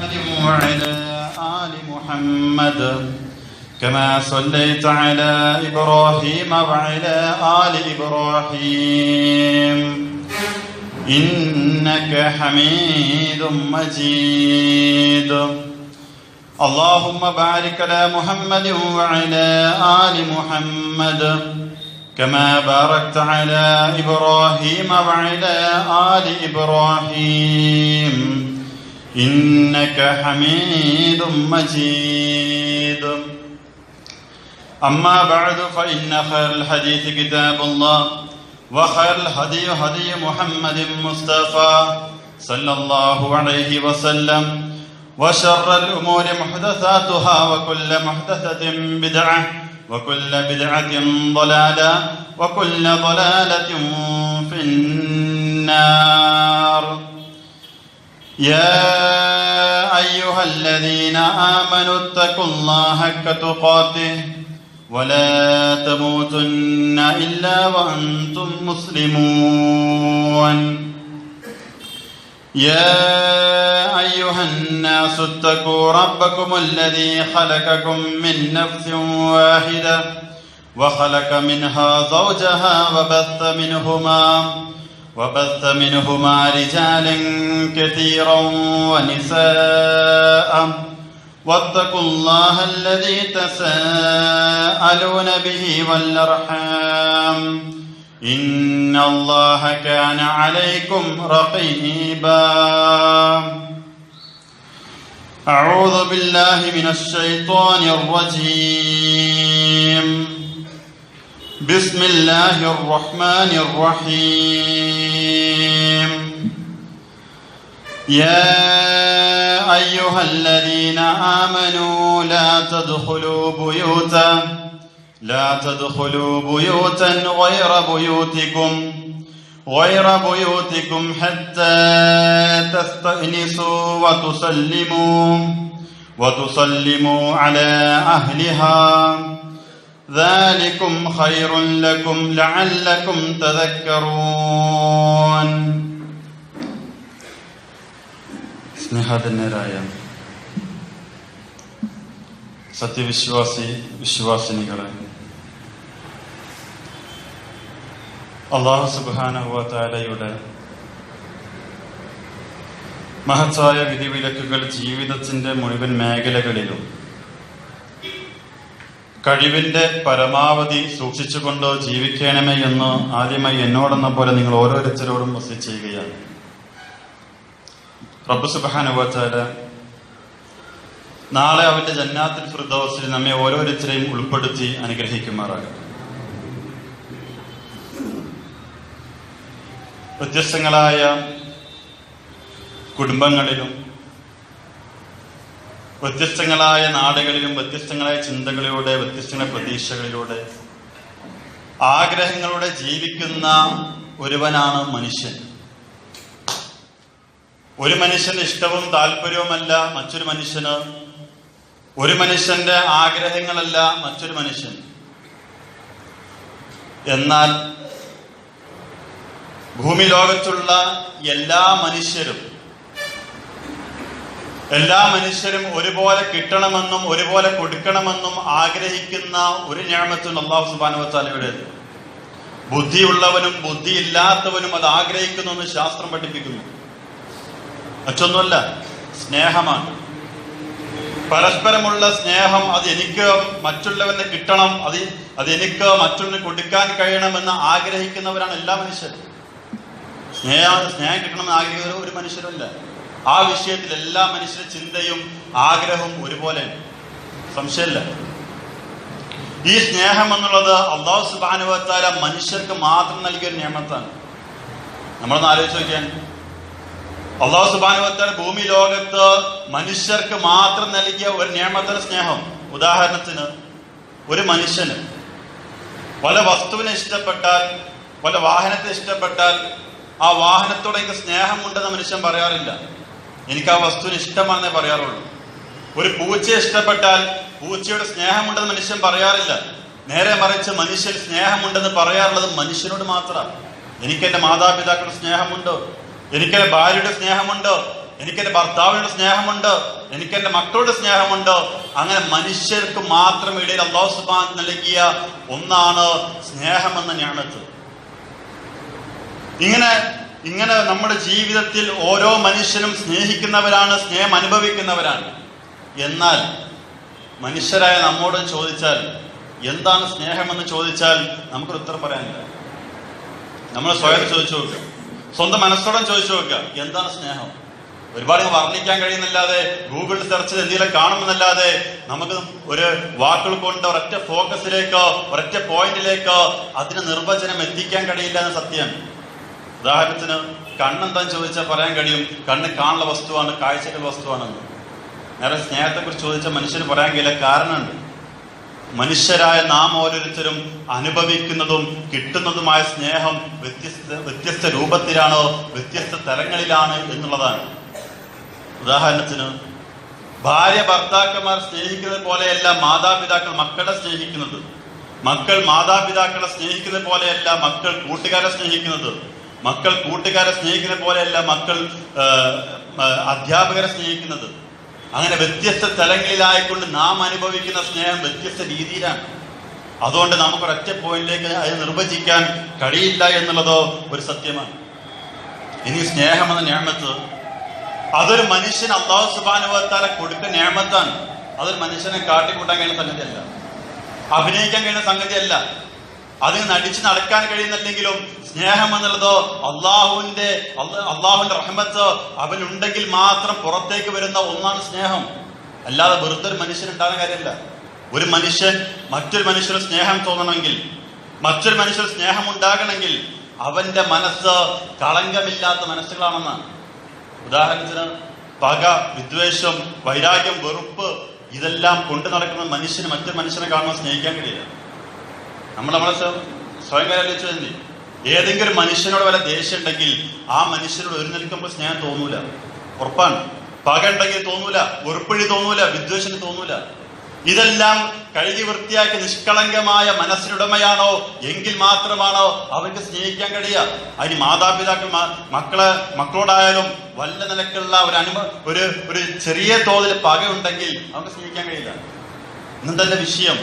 وعلى آل محمد كما صليت على إبراهيم وعلى آل إبراهيم إنك حميد مجيد. اللهم بارك على محمد وعلى آل محمد كما باركت على إبراهيم وعلى آل إبراهيم إنك حميد مجيد. أما بعد فإن خير الحديث كتاب الله وخير الهدي هدي محمد مصطفى صلى الله عليه وسلم وشر الأمور محدثاتها وكل محدثة بدعة وكل بدعة ضلالة وكل ضلالة في النار. يا أيها الذين آمنوا اتقوا الله حق تقاته ولا تموتن إلا وأنتم مسلمون. يا أيها الناس اتقوا ربكم الذي خلقكم من نفس واحدة وخلق منها زوجها وبث منهما رجالا كثيرا ونساء واتقوا الله الذي تساءلون به والأرحام إن الله كان عليكم رقيبا. أعوذ بالله من الشيطان الرجيم. بسم الله الرحمن الرحيم. يا أيها الذين آمنوا لا تدخلوا بيوتا غير بيوتكم حتى تستأنسوا وتسلموا على أهلها ذلكم خير لكم لعلكم تذكرون. സ്നേഹധന്യരായ വിശ്വാസിനികളെ, അല്ലാഹു സുബ്ഹാനഹു വ തആലയുടെ മഹത്തായ വിധിവിലക്കുകൾ ജീവിതത്തിന്റെ മുഴുവൻ മേഖലകളിലും കഴിവിന്റെ പരമാവധി സൂക്ഷിച്ചുകൊണ്ട് ജീവിക്കണമേ എന്ന് ആദ്യമായി എന്നോടെന്ന പോലെ നിങ്ങൾ ഓരോരുത്തരോടും വസിയത്ത് ചെയ്യുകയാണ്. റബ്ബ് സുബ്ഹാനഹു വ തആല നാളെ അവന്റെ ജന്നാത്തുൽ ഫിർദൗസിൽ നമ്മെ ഓരോരുത്തരെയും ഉൾപ്പെടുത്തി അനുഗ്രഹിക്കുമാറാകട്ടെ. വ്യത്യസ്തങ്ങളായ കുടുംബങ്ങളിലും വ്യത്യസ്തങ്ങളായ നാടുകളിലും വ്യത്യസ്തങ്ങളായ ചിന്തകളിലൂടെ വ്യത്യസ്തങ്ങളായ പ്രതീക്ഷകളിലൂടെ ആഗ്രഹങ്ങളുടെ ജീവിക്കുന്ന ഒരുവനാണ് മനുഷ്യൻ. ഒരു മനുഷ്യന്റെ ഇഷ്ടവും താല്പര്യവുമല്ല മറ്റൊരു മനുഷ്യന്, ഒരു മനുഷ്യന്റെ ആഗ്രഹങ്ങളല്ല മറ്റൊരു മനുഷ്യൻ. എന്നാൽ ഭൂമി ലോകത്തുള്ള എല്ലാ മനുഷ്യരും ഒരുപോലെ കിട്ടണമെന്നും ഒരുപോലെ കൊടുക്കണമെന്നും ആഗ്രഹിക്കുന്ന ഒരു നിഅമത്തും അല്ലാഹു സുബ്ഹാനഹു വ തആലയുടേത്. ബുദ്ധിയുള്ളവനും ബുദ്ധിയില്ലാത്തവനും അത് ആഗ്രഹിക്കുന്നു എന്ന് ശാസ്ത്രം പഠിപ്പിക്കുന്നു. മറ്റൊന്നുമല്ല, സ്നേഹമാണ്. പരസ്പരമുള്ള സ്നേഹം. അത് എനിക്ക് മറ്റുള്ളവന് കിട്ടണം, അത് എനിക്ക് മറ്റുള്ളവന് കൊടുക്കാൻ കഴിയണമെന്ന് ആഗ്രഹിക്കുന്നവരാണ് എല്ലാ മനുഷ്യരും. സ്നേഹം കിട്ടണമെന്ന് ആഗ്രഹിക്കുന്ന ഒരു മനുഷ്യരല്ല. ആ വിഷയത്തിൽ എല്ലാ മനുഷ്യരുടെ ചിന്തയും ആഗ്രഹവും ഒരുപോലെ, സംശയമില്ല. ഈ സ്നേഹം എന്നുള്ളത് അല്ലാഹു സുബ്ഹാനഹു വ തആല മനുഷ്യർക്ക് മാത്രം നൽകിയ ഒരു നിഅമത്താണ്. നമ്മളൊന്ന് ആലോചിച്ച് നോക്കിയാൽ, അല്ലാഹു സുബ്ഹാനഹു വ തആല ഭൂമി ലോകത്ത് മനുഷ്യർക്ക് മാത്രം നൽകിയ ഒരു നിഅമത്താണ് സ്നേഹം. ഉദാഹരണത്തിന്, ഒരു മനുഷ്യന് വല്ല വസ്തുവിനെ ഇഷ്ടപ്പെട്ടാൽ, വല്ല വാഹനത്തെ ഇഷ്ടപ്പെട്ടാൽ, ആ വാഹനത്തോടെ എനിക്ക് സ്നേഹമുണ്ടെന്ന് മനുഷ്യൻ പറയാറില്ല. എനിക്ക് ആ വസ്തുവിന് ഇഷ്ടമാണെന്നേ പറയാറുള്ളൂ. ഒരു പൂച്ചയെ ഇഷ്ടപ്പെട്ടാൽ പൂച്ചയുടെ സ്നേഹമുണ്ടെന്ന് മനുഷ്യൻ പറയാറില്ല. നേരെ മറിച്ച് മനുഷ്യൻ സ്നേഹമുണ്ടെന്ന് പറയാറുള്ളത് മനുഷ്യനോട് മാത്രമാണ്. എനിക്കെന്റെ മാതാപിതാക്കളുടെ സ്നേഹമുണ്ടോ, എനിക്കെന്റെ ഭാര്യയുടെ സ്നേഹമുണ്ടോ, എനിക്കെന്റെ ഭർത്താവിനോട് സ്നേഹമുണ്ട്, എനിക്കെന്റെ മക്കളോട് സ്നേഹമുണ്ട്. അങ്ങനെ മനുഷ്യർക്ക് മാത്രം ഇടയിൽ അല്ലാഹു സുബ്ഹാനഹു നൽകിയ ഒന്നാണ് സ്നേഹമെന്ന നിഅമത്ത്. ഇങ്ങനെ നമ്മുടെ ജീവിതത്തിൽ ഓരോ മനുഷ്യനും സ്നേഹിക്കുന്നവരാണ്, സ്നേഹം അനുഭവിക്കുന്നവരാണ്. എന്നാൽ മനുഷ്യരായ നമ്മോട് ചോദിച്ചാൽ എന്താണ് സ്നേഹമെന്ന് ചോദിച്ചാൽ നമുക്കൊരു ഉത്തരം പറയാനില്ല. നമ്മൾ സ്വയം ചോദിച്ചു നോക്കുക, സ്വന്തം മനസ്സോടെ ചോദിച്ചു നോക്കുക, എന്താണ് സ്നേഹം? ഒരുപാട് വർണ്ണിക്കാൻ കഴിയുന്നല്ലാതെ, ഗൂഗിളിൽ സെർച്ച് ചെയ്ത് എന്തെങ്കിലും കാണുമെന്നല്ലാതെ നമുക്ക് ഒരു വാക്കുകൾ കൊണ്ട് ഒരൊറ്റ ഫോക്കസിലേക്കോ ഒരൊറ്റ പോയിന്റിലേക്കോ അതിന് നിർവചനം എത്തിക്കാൻ കഴിയില്ല എന്ന സത്യം. ഉദാഹരണത്തിന് കണ്ണെന്താന്ന് ചോദിച്ചാൽ പറയാൻ കഴിയും, കണ്ണ് കാണുന്ന വസ്തുവാണ്, കാഴ്ചകൾ വസ്തുവാണെന്ന്. നേരെ സ്നേഹത്തെക്കുറിച്ച് ചോദിച്ചാൽ മനുഷ്യന് പറയാൻ കഴിയില്ല. കാരണമുണ്ട്. മനുഷ്യരായ നാം ഓരോരുത്തരും അനുഭവിക്കുന്നതും കിട്ടുന്നതുമായ സ്നേഹം വ്യത്യസ്ത രൂപത്തിലാണ്, വ്യത്യസ്ത തലങ്ങളിലാണ് എന്നുള്ളതാണ്. ഉദാഹരണത്തിന് ഭാര്യ ഭർത്താക്കന്മാർ സ്നേഹിക്കുന്നത് പോലെയല്ല മാതാപിതാക്കൾ മക്കളെ സ്നേഹിക്കുന്നത്. മക്കൾ മാതാപിതാക്കളെ സ്നേഹിക്കുന്നത് പോലെയല്ല മക്കൾ കൂട്ടുകാരെ സ്നേഹിക്കുന്നത്. മക്കൾ കൂട്ടുകാരെ സ്നേഹിക്കുന്നത് പോലെയല്ല മക്കൾ അധ്യാപകരെ സ്നേഹിക്കുന്നത്. അങ്ങനെ വ്യത്യസ്ത തലങ്ങളിലായിക്കൊണ്ട് നാം അനുഭവിക്കുന്ന സ്നേഹം വ്യത്യസ്ത രീതിയിലാണ്. അതുകൊണ്ട് നമുക്കൊരൊറ്റ പോയിന്റിലേക്ക് അത് നിർവചിക്കാൻ കഴിയില്ല എന്നുള്ളതോ ഒരു സത്യമാണ്. ഇനി സ്നേഹമെന്ന നിഅമത്ത് അതൊരു മനുഷ്യന് അല്ലാഹു സുബ്ഹാനഹു വ തആല കൊടുക്കുന്ന നിഅമത്താണ്. അതൊരു മനുഷ്യനെ കാട്ടിക്കൂട്ടാൻ കഴിയുന്ന സംഗതിയല്ല, അഭിനയിക്കാൻ കഴിയുന്ന സംഗതിയല്ല, അതിന് നടിച്ച് നടക്കാൻ കഴിയുന്നില്ലെങ്കിലും സ്നേഹം എന്നുള്ളതോ അള്ളാഹുവിന്റെ റഹ്മത്ത് അവനുണ്ടെങ്കിൽ മാത്രം പുറത്തേക്ക് വരുന്ന ഒന്നാണ് സ്നേഹം. അല്ലാതെ വെറുതെ ഒരു മനുഷ്യനുണ്ടാകുന്ന കാര്യമല്ല. ഒരു മനുഷ്യൻ മറ്റൊരു മനുഷ്യന് സ്നേഹം തോന്നണമെങ്കിൽ, മറ്റൊരു മനുഷ്യന് സ്നേഹം ഉണ്ടാകണമെങ്കിൽ അവന്റെ മനസ്സ് കളങ്കമില്ലാത്ത മനസ്സുകളാണെന്നാണ്. ഉദാഹരണത്തിന് പക, വിദ്വേഷം, വൈരാഗ്യം, വെറുപ്പ് ഇതെല്ലാം കൊണ്ടു നടക്കുന്ന മനുഷ്യന് മറ്റൊരു മനുഷ്യനെ കാണുമ്പോൾ സ്നേഹിക്കാൻ കഴിയില്ല. നമ്മളെ സ്വയം ആലോചിച്ചു തന്നെ, ഏതെങ്കിലും മനുഷ്യനോട് വല്ല ദേഷ്യം ഉണ്ടെങ്കിൽ ആ മനുഷ്യനോട് ഒരു നിൽക്കുമ്പോൾ സ്നേഹം തോന്നൂല, ഉറപ്പാണ്. പക ഉണ്ടെങ്കിൽ തോന്നൂല, വെറുപ്പഴി തോന്നൂല, വിദ്വേഷന് തോന്നൂല. ഇതെല്ലാം കഴുകി വൃത്തിയാക്കി നിഷ്കളങ്കമായ മനസ്സിനുടമയാണോ എങ്കിൽ മാത്രമാണോ അവർക്ക് സ്നേഹിക്കാൻ കഴിയുക. അതിന് മാതാപിതാക്കൾ മക്കളോടായാലും വല്ല നിലക്കുള്ള ഒരു ചെറിയ തോതിൽ പകയുണ്ടെങ്കിൽ അവർക്ക് സ്നേഹിക്കാൻ കഴിയില്ല. ഇന്നെന്തല്ല വിഷയം?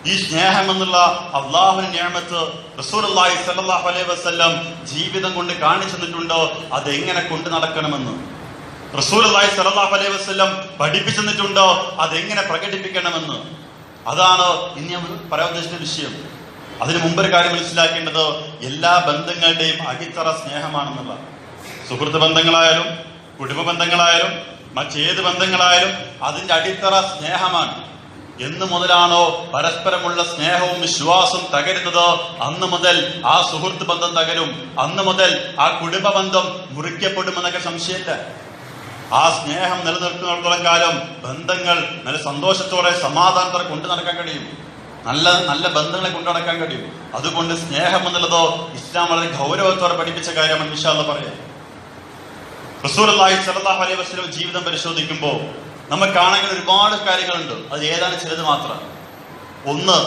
ഈ സ്നേഹം എന്നുള്ള അള്ളാഹുവിന്റെ നിഅമത്ത് റസൂലുള്ളാഹി സ്വല്ലല്ലാഹു അലൈഹി വസല്ലം ജീവിതം കൊണ്ട് കാണിച്ചു തന്നിട്ടുണ്ടോ അതെങ്ങനെ കൊണ്ടു നടക്കണമെന്ന്? റസൂലുള്ളാഹി സ്വല്ലല്ലാഹു അലൈഹി വസല്ലം പഠിപ്പിച്ചു തന്നിട്ടുണ്ടോ അതെങ്ങനെ പ്രകടിപ്പിക്കണമെന്ന്? അതാണ് ഇനി ഞാൻ പറയാൻ ഉദ്ദേശിക്കുന്ന വിഷയം. അതിനു മുമ്പൊരു കാര്യം മനസ്സിലാക്കേണ്ടത് എല്ലാ ബന്ധങ്ങളുടെയും അടിത്തറ സ്നേഹമാണെന്നുള്ള. സുഹൃത്ത് ബന്ധങ്ങളായാലും കുടുംബ ബന്ധങ്ങളായാലും മറ്റേത് ബന്ധങ്ങളായാലും അതിന്റെ അടിത്തറ സ്നേഹമാണ്. എന്ന് മുതലാണോ പരസ്പരമുള്ള സ്നേഹവും വിശ്വാസവും തകരുന്നത് അന്ന് മുതൽ ആ സുഹൃത്ത് ബന്ധം തകരും, അന്ന് മുതൽ ആ കുടുംബ ബന്ധം മുറിക്കപ്പെടുമെന്നൊക്കെ സംശയമില്ല. ആ സ്നേഹം നിലനിർത്തുന്നിടത്തോളം കാലം ബന്ധങ്ങൾ നല്ല സന്തോഷത്തോടെ സമാധാനത്തോടെ കൊണ്ടു നടക്കാൻ കഴിയും, നല്ല നല്ല ബന്ധങ്ങളെ കൊണ്ടു നടക്കാൻ കഴിയും. അതുകൊണ്ട് സ്നേഹം എന്നുള്ളതോ ഇസ്ലാം വളരെ ഗൗരവത്തോടെ പഠിപ്പിച്ച കാര്യമാണ് ഇൻഷാ അല്ലാഹ് പറയാം. റസൂലുള്ളാഹി സ്വല്ലല്ലാഹു അലൈഹി വസല്ലം ജീവിതം പരിശോധിക്കുമ്പോൾ നമ്മൾ കാണാൻ ഒരുപാട് കാര്യങ്ങളുണ്ട്. അത് ഏതാണ് ചിലത് മാത്രം. ഒന്ന്,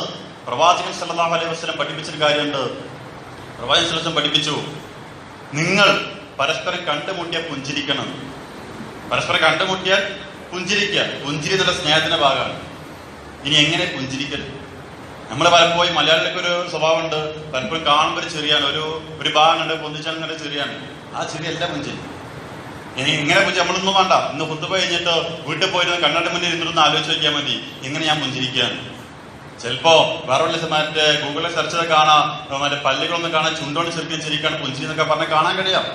പ്രവാചകൻ സല്ലല്ലാഹു അലൈഹി വസല്ലം പഠിപ്പിച്ചൊരു കാര്യമുണ്ട്. പ്രവാചകൻ സല്ലല്ലാഹു അലൈഹി വസല്ലം പഠിപ്പിച്ചു, നിങ്ങൾ പരസ്പരം കണ്ടുമുട്ടിയാൽ പുഞ്ചിരിക്കണം. പരസ്പരം കണ്ടുമുട്ടിയാൽ പുഞ്ചിരിക്കുക. പുഞ്ചിരി എന്നുള്ള സ്നേഹത്തിന്റെ ഭാഗമാണ്. ഇനി എങ്ങനെ പുഞ്ചിരിക്കൽ? നമ്മൾ പലപ്പോഴും മലയാളികൾക്ക് ഒരു സ്വഭാവമുണ്ട്, പലപ്പോഴും കാണുമ്പോൾ ഒരു ചെറിയാണ്, ഒരു ഭാഗം കണ്ട് പൊന്തിച്ചാൽ നല്ല ചെറിയാണ്. ആ ചെറിയല്ല പുഞ്ചിരി. ഇനി ഇങ്ങനെ പുഞ്ചി നമ്മളൊന്നും വേണ്ട. ഇന്ന് ഖുത്ബ കഴിഞ്ഞിട്ട് വീട്ടിൽ പോയിരുന്ന കണ്ണാടി മുന്നിൽ ഇരുന്നിട്ടൊന്ന് ആലോചിച്ച് നോക്കിയാൽ മതി, എങ്ങനെ ഞാൻ പുഞ്ചിരിക്കുകയാണ്. ചിലപ്പോ വേറെ മറ്റേ ഗൂഗിളിൽ സെർച്ച് ചെയ്ത് കാണാം, മറ്റേ പല്ലുകളൊന്നും കാണാൻ ചുണ്ടോണ്ട് ചെറുക്കി ചിരിക്കാണ് പുഞ്ചിരി എന്നൊക്കെ പറഞ്ഞാൽ കാണാൻ കഴിയാം.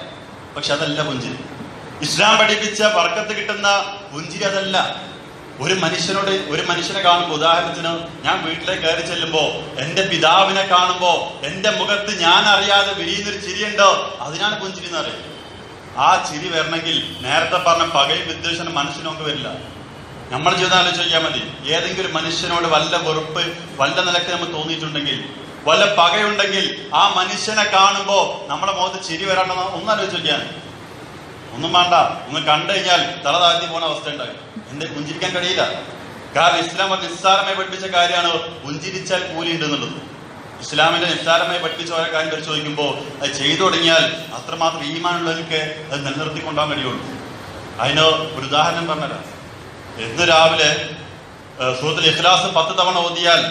പക്ഷെ അതല്ല പുഞ്ചിരി. ഇസ്ലാം പഠിപ്പിച്ച ബർക്കത്ത് കിട്ടുന്ന പുഞ്ചിരി അതല്ല. ഒരു മനുഷ്യനെ കാണുമ്പോൾ, ഉദാഹരണത്തിന് ഞാൻ വീട്ടിലേക്ക് കയറി ചെല്ലുമ്പോ എന്റെ പിതാവിനെ കാണുമ്പോ എന്റെ മുഖത്ത് ഞാൻ അറിയാതെ വിരിയുന്നൊരു ചിരിയുണ്ടോ, അതിനാണ് പുഞ്ചിരി എന്ന് പറയുന്നത്. ആ ചിരി വരണമെങ്കിൽ നേരത്തെ പറഞ്ഞ പകയും വിദ്വേഷനും മനസ്സിന് നമുക്ക് വരില്ല. നമ്മുടെ ജീവിതം ആലോചിച്ച് നോക്കിയാൽ മതി. ഏതെങ്കിലും മനുഷ്യനോട് വല്ല വെറുപ്പ് വല്ല നിലക്ക് നമുക്ക് തോന്നിയിട്ടുണ്ടെങ്കിൽ, വല്ല പകയുണ്ടെങ്കിൽ ആ മനുഷ്യനെ കാണുമ്പോ നമ്മുടെ മുഖത്ത് ചിരി വരാണ്ടെന്ന് ഒന്നാലോചിച്ച് നോക്കിയാൽ, ഒന്നും വേണ്ട, ഒന്ന് കണ്ടു കഴിഞ്ഞാൽ തല താഴ്ത്തി പോകുന്ന അവസ്ഥ ഉണ്ടാകും. എന്റെ പുഞ്ചിരിക്കാൻ കഴിയില്ല. കാരണം ഇസ്ലാം നിസ്സാരമായി പഠിപ്പിച്ച കാര്യമാണ് പുഞ്ചിരിച്ചാൽ കൂലി ഉണ്ട് എന്നുള്ളത്. ഇസ്ലാമിന്റെ നിസ്സാരമായി പഠിപ്പിച്ച ഓരോ കാര്യം പരിശോധിക്കുമ്പോൾ അത് ചെയ്തു തുടങ്ങിയാൽ അത്രമാത്രം ഈമാനുള്ളവർക്ക് അത് നിലനിർത്തിക്കൊണ്ടാൻ കഴിയുള്ളൂ. അതിന് ഒരു ഉദാഹരണം പറഞ്ഞുതരാം. എന്ന് രാവിലെ സൂറത്തുൽ ഇഖ്ലാസ് 10 തവണ ഓതിയാൽ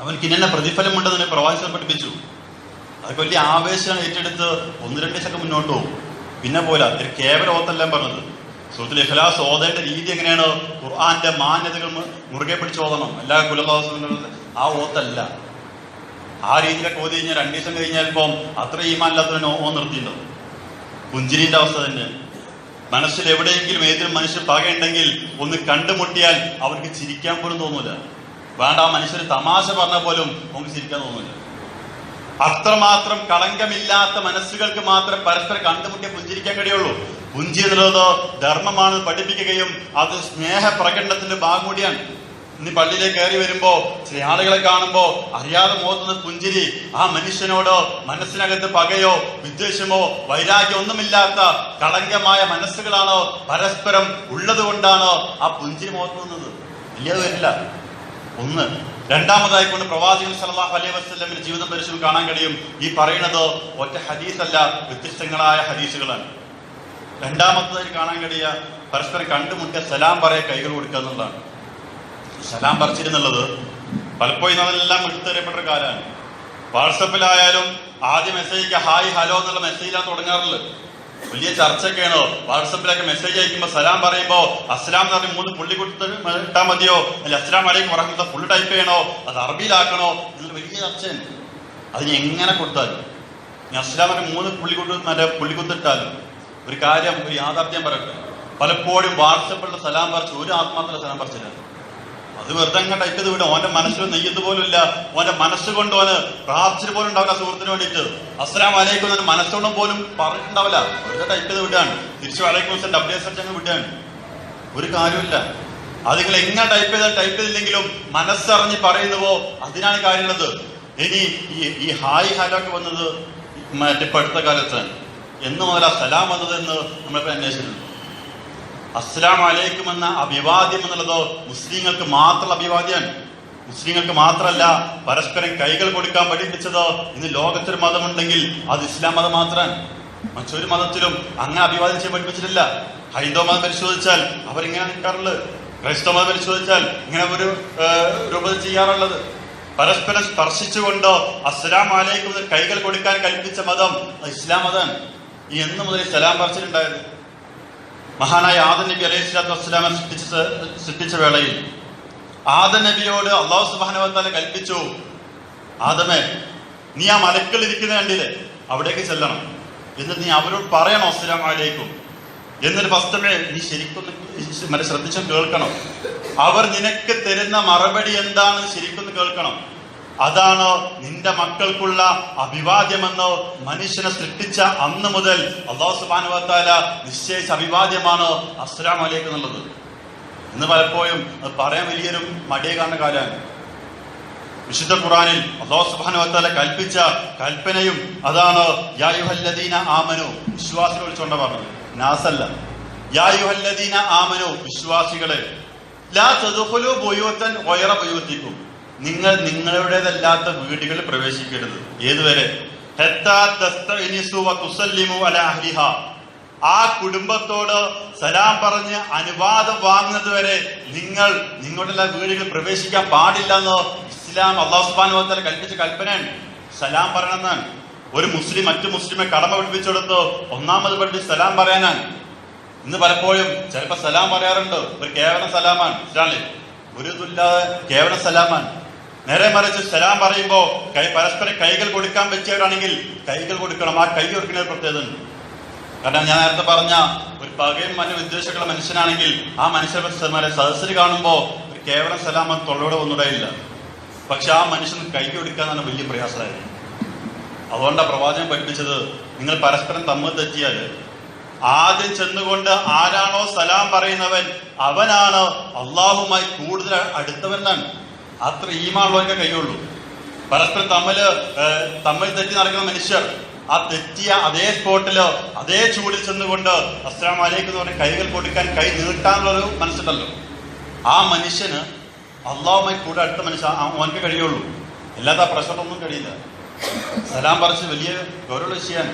അവൻക്ക് ഇന്ന പ്രതിഫലമുണ്ടെന്ന് പ്രവാചകൻ പഠിപ്പിച്ചു. അതൊക്കെ വലിയ ആവേശമാണ് ഏറ്റെടുത്ത് 1-2 സെക്കൻഡ് മുന്നോട്ട് പോകും. പിന്നെ പോലെ ഒരു കേവല ഓത്തെല്ലാം പറഞ്ഞത്. സൂറത്തുൽ ഇഖ്ലാസ് ഓതേണ്ട രീതി എങ്ങനെയാണ്? ഖുർആന്റെ മാന്യതകൾ മുറുകെ പിടിച്ച് ഓതണം. എല്ലാ കുലദാസങ്ങളും ആ ഓത്തല്ല. ആ രീതിയിലൊക്കെ ഓതി കഴിഞ്ഞാൽ 2 ദിവസം കഴിഞ്ഞാൽ ഇപ്പം അത്ര ഈമാനില്ലാത്തവന് നിർത്തിയിട്ടുണ്ടാവും. പുഞ്ചിരിന്റെ അവസ്ഥ തന്നെ. മനസ്സിൽ എവിടെയെങ്കിലും ഏതൊരു മനുഷ്യർ പകയുണ്ടെങ്കിൽ ഒന്ന് കണ്ടുമുട്ടിയാൽ അവർക്ക് ചിരിക്കാൻ പോലും തോന്നൂല. വേണ്ട, ആ മനുഷ്യർ തമാശ പറഞ്ഞാൽ പോലും നമുക്ക് ചിരിക്കാൻ തോന്നൂല. അത്രമാത്രം കളങ്കമില്ലാത്ത മനസ്സുകൾക്ക് മാത്രമേ പരസ്പരം കണ്ടുമുട്ടിയ പുഞ്ചിരിക്കാൻ കഴിയുള്ളൂ. പുഞ്ചി എന്നുള്ളത് ധർമ്മമാണ് പഠിപ്പിക്കുകയും അത് സ്നേഹപ്രകടനത്തിന്റെ ഭാഗം കൂടിയാണ്. ഇനി പള്ളിയിലേക്ക് കയറി വരുമ്പോ ചില ആളുകളെ കാണുമ്പോ അറിയാതെ മുഖത്തുന്ന പുഞ്ചിരി ആ മനുഷ്യനോട് മനസ്സിനകത്ത് പകയോ വിദ്വേഷമോ വൈരാഗ്യം ഒന്നുമില്ലാത്ത കളങ്കമായ മനസ്സുകളാണോ പരസ്പരം ഉള്ളത് കൊണ്ടാണ് ആ പുഞ്ചിരി മുഖത്ത് നിന്നത്. വലിയത് വരില്ല. ഒന്ന്. രണ്ടാമതായിക്കൊണ്ട് പ്രവാചകൻ സല്ലല്ലാഹു അലൈഹി വസല്ലമിന്റെ ജീവിതം പരിശോധിച്ച് കാണാൻ കഴിയും. ഈ പറയുന്നത് ഒറ്റ ഹദീസല്ല, വ്യത്യസ്തങ്ങളായ ഹദീസുകളാണ്. രണ്ടാമത്തതായി കാണാൻ കഴിയുക പരസ്പരം കണ്ടുമുട്ടിയ സലാം പറയെ കൈകൾ കൊടുക്കുക എന്നുള്ളതാണ്. സലാം പറിച്ചിരുന്നുള്ളത് പലപ്പോഴും അതെല്ലാം എടുത്തെറിയപ്പെട്ട കാലമാണ്. വാട്സപ്പിലായാലും ആദ്യം മെസ്സേജ് ഹായ് ഹലോ എന്നുള്ള മെസ്സേജിലാണ് തുടങ്ങാറുള്ളത്. വലിയ ചർച്ചയൊക്കെയാണോ? വാട്സപ്പിലൊക്കെ മെസ്സേജ് അയക്കുമ്പോൾ സലാം പറയുമ്പോൾ അസ്സലാം എന്ന് പറഞ്ഞ് 3 പുള്ളി കൊടുത്ത് ഇട്ടാൽ മതിയോ, അല്ല അസ്സലാം അലൈക്കും വറഹ്മത്തുള്ളാഹി ഫുൾ ടൈപ്പ് ചെയ്യണോ, അത് അറബിയിലാക്കണോ എന്നുള്ള വലിയ ചർച്ചയാണ്. അതിന് എങ്ങനെ കൊടുത്താലും അസ്സലാം പറഞ്ഞ് 3 പുള്ളിക്കുത്തിട്ടാലും ഒരു കാര്യം, ഒരു യാഥാർത്ഥ്യം പറയട്ടെ, പലപ്പോഴും വാട്സപ്പിലുള്ള സലാം പറിച്ച് ഒരു ആത്മാർത്ഥ സലാം പറിച്ചില്ല. അത് വെറുതെ അങ്ങ് ടൈപ്പ് ചെയ്ത് വിടും. ഓന്റെ മനസ്സിൽ നെയ്യത്ത് പോലും ഇല്ല. ഓന്റെ മനസ്സുകൊണ്ട് ഓന് പ്രാർത്ഥന പോലും ഉണ്ടാവില്ല സുഹൃത്തിന് വേണ്ടിയിട്ട്. അസ്സലാം അലൈക്കും എന്ന് മനസ്സുകൊണ്ടും പോലും പറഞ്ഞിട്ടുണ്ടാവില്ല. വെറുതെ ടൈപ്പ് ചെയ്ത് വിടാണ്. തിരിച്ചു വലൈക്കും WS അങ്ങ് വിടാണ്. ഒരു കാര്യമില്ല. അത് നിങ്ങൾ എങ്ങനെ ടൈപ്പ് ചെയ്തില്ലെങ്കിലും മനസ്സറിഞ്ഞ് പറയുന്നുവോ അതിനാണ് കാര്യമുള്ളത്. ഇനി ഈ ഹായ് ഹാലൊക്കെ വന്നത് മറ്റിപ്പോ അടുത്ത കാലത്താണ്. എന്ന് മുതലാ സലാം വന്നതെന്ന് നമ്മളിപ്പോ അന്വേഷിച്ചിട്ടുണ്ട്. അസ്സലാം അലൈക്കും എന്ന അഭിവാദ്യം എന്നുള്ളത് മുസ്ലിങ്ങൾക്ക് മാത്രമുള്ള അഭിവാദ്യമാണ്. മുസ്ലിങ്ങൾക്ക് മാത്രമല്ല, പരസ്പരം കൈകൾ കൊടുക്കാൻ പഠിപ്പിച്ചത് ഇന്ന് ലോകത്തൊരു മതമുണ്ടെങ്കിൽ അത് ഇസ്ലാം മതം മാത്രമാണ്. മറ്റൊരു മതത്തിലും അങ്ങനെ അഭിവാദ്യം ചെയ്യാൻ പഠിപ്പിച്ചിട്ടില്ല. ഹൈന്ദവ മതം പരിശോധിച്ചാൽ അവരിങ്ങനെ നിൽക്കാറുള്ളത്. ക്രൈസ്തവ മതം പരിശോധിച്ചാൽ ഇങ്ങനെ ഒരു രൂപത്തിൽ ചെയ്യാറുള്ളത്. പരസ്പരം സ്പർശിച്ചുകൊണ്ട് അസ്സലാം അലൈക്കും കൈകൾ കൊടുക്കാൻ കൽപ്പിച്ച മതം ഇസ്ലാം മതമാണ്. എന്ന് മുതൽ സലാം പറിച്ചിട്ടുണ്ടായത്? മഹാനായ ആദം നബി അലൈഹി സ്വലാത്തു വസ്സലാമെ സൃഷ്ടിച്ച വേളയിൽ ആദം നബിയോട് അല്ലാഹു സുബ്ഹാനഹു വ തആല കൽപ്പിച്ചു, ആദമേ, നീ ആ മലക്കൾ ഇരിക്കുന്ന കണ്ടില്ലേ, അവിടേക്ക് ചെല്ലണം. എന്നിട്ട് നീ അവരോട് പറയണം അസ്സലാമു അലൈക്കും. എന്നിട്ട് ഫസ്റ്റമേ നീ ശരിക്കൊന്ന് ശ്രദ്ധിച്ചും കേൾക്കണം. അവർ നിനക്ക് തരുന്ന മറുപടി എന്താണെന്ന് ശരിക്കൊന്ന് കേൾക്കണം. അതാണ് നിന്റെ മക്കൾക്കുള്ള അഭിവാദ്യമെന്ന് മനുഷ്യനെ സൃഷ്ടിച്ച അന്ന് മുതൽ അല്ലാഹു സുബ്ഹാനഹു വ തആല നിശ്ചയിച്ച അഭിവാദ്യമാണ് അസ്സലാമു അലൈക്കും എന്നുള്ളത്. ഇന്ന് പലപ്പോഴും അത് പറയാൻ വലിയൊരു മടിയെ കാണുന്ന കാലമാണ്. വിശുദ്ധ ഖുർആനിൽ അല്ലാഹു സുബ്ഹാനഹു വ തആല കൽപ്പിച്ച കൽപ്പനയും അതാണ്. യാ അയ്യുഹല്ലദീന ആമനു, വിശ്വാസികളെ വിളിച്ചുകൊണ്ടാണ് പറഞ്ഞത്, നാസല്ല. യാ അയ്യുഹല്ലദീന ആമനു, വിശ്വാസികളെ, ലാ തദ്ഖുലൂ ബുയൂതൻ ഗൈറ ബുയൂതിക്കും, നിങ്ങൾ നിങ്ങളുടേതല്ലാത്ത വീടുകളിൽ പ്രവേശിക്കരുത്. ഏതുവരെ? ഹത്താ തസ്തഅനിസു വ തുസല്ലിമു അലാ അഹ്ലിഹാ, ആ കുടുംബത്തോട് സലാം പറഞ്ഞ് അനുവാദം വാങ്ങുന്നത് വരെ നിങ്ങൾ നിങ്ങളുടെ വീടുകളിൽ പ്രവേശിക്കാൻ പാടില്ല എന്ന് ഇസ്ലാം അല്ലാഹു സുബ്ഹാനഹു വ തആല കൽപ്പിച്ച കൽപ്പനയാണ്. സലാം പറയണമെന്നാണ്. ഒരു മുസ്ലിം മറ്റു മുസ്ലിമെ കടമ പഠിപ്പിച്ചെടുത്ത് ഒന്നാമത് പഠിപ്പിച്ച് സലാം പറയാനാണ്. ഇന്ന് പലപ്പോഴും ചിലപ്പോൾ സലാം പറയാറുണ്ട്, ഒരു കേവലം സലാമാണ്. ഇസ്ലാമിൽ ഒരു ഇതുമില്ലാതെ കേവലം സലാമാണ്. നേരെ മറിച്ച് സലാം പറയുമ്പോൾ പരസ്പരം കൈകൾ കൊടുക്കാൻ പറ്റിയവരാണെങ്കിൽ കൈകൾ കൊടുക്കണം. ആ കൈ കൊടുക്കുന്ന ഒരു പ്രത്യേകത ഉണ്ട്. കാരണം ഞാൻ നേരത്തെ പറഞ്ഞ ഒരു പകയും മറ്റു വിദ്വേഷമുള്ള മനുഷ്യനാണെങ്കിൽ ആ മനുഷ്യരെ സദസ്സിൽ കാണുമ്പോൾ ഒരു കേവലം സലാം തൊള്ളയോടെ ഒന്നുകൂടെയില്ല. പക്ഷെ ആ മനുഷ്യന് കൈ കൊടുക്കാന്നാണ് വലിയ പ്രയാസമായിരുന്നു. അതുകൊണ്ടാണ് പ്രവാചകൻ പഠിപ്പിച്ചത്, നിങ്ങൾ പരസ്പരം തമ്മിൽ തെറ്റിയാൽ ആദ്യം ചെന്നുകൊണ്ട് ആരാണോ സലാം പറയുന്നവൻ അവനാണ് അള്ളാഹുമായി കൂടുതൽ അടുത്തവനാണ്. അത്ര ഈമാനുള്ളവർക്ക് കഴിയുള്ളൂ. പരസ്പരം തമ്മിൽ തെറ്റി നടക്കുന്ന മനുഷ്യർ ആ തെറ്റിയ അതേ സ്പോട്ടിലോ അതേ ചൂടിൽ ചെന്നുകൊണ്ട് അസ്സലാമു അലൈക്കും എന്ന് പറഞ്ഞ കൈകൾ കൊടുക്കാൻ കൈ നീട്ടാനുള്ളൊരു മനസ്സുണ്ടല്ലോ, ആ മനുഷ്യന് അള്ളാഹുമായി കൂടെ അടുത്ത മനുഷ്യൻ അവനക്ക് കഴിയുള്ളൂ. അല്ലാതെ ആ പ്രഷറൊന്നും കഴിയില്ല. സലാം പറിച്ച് വലിയ ഗൗരവ വിഷയമാണ്.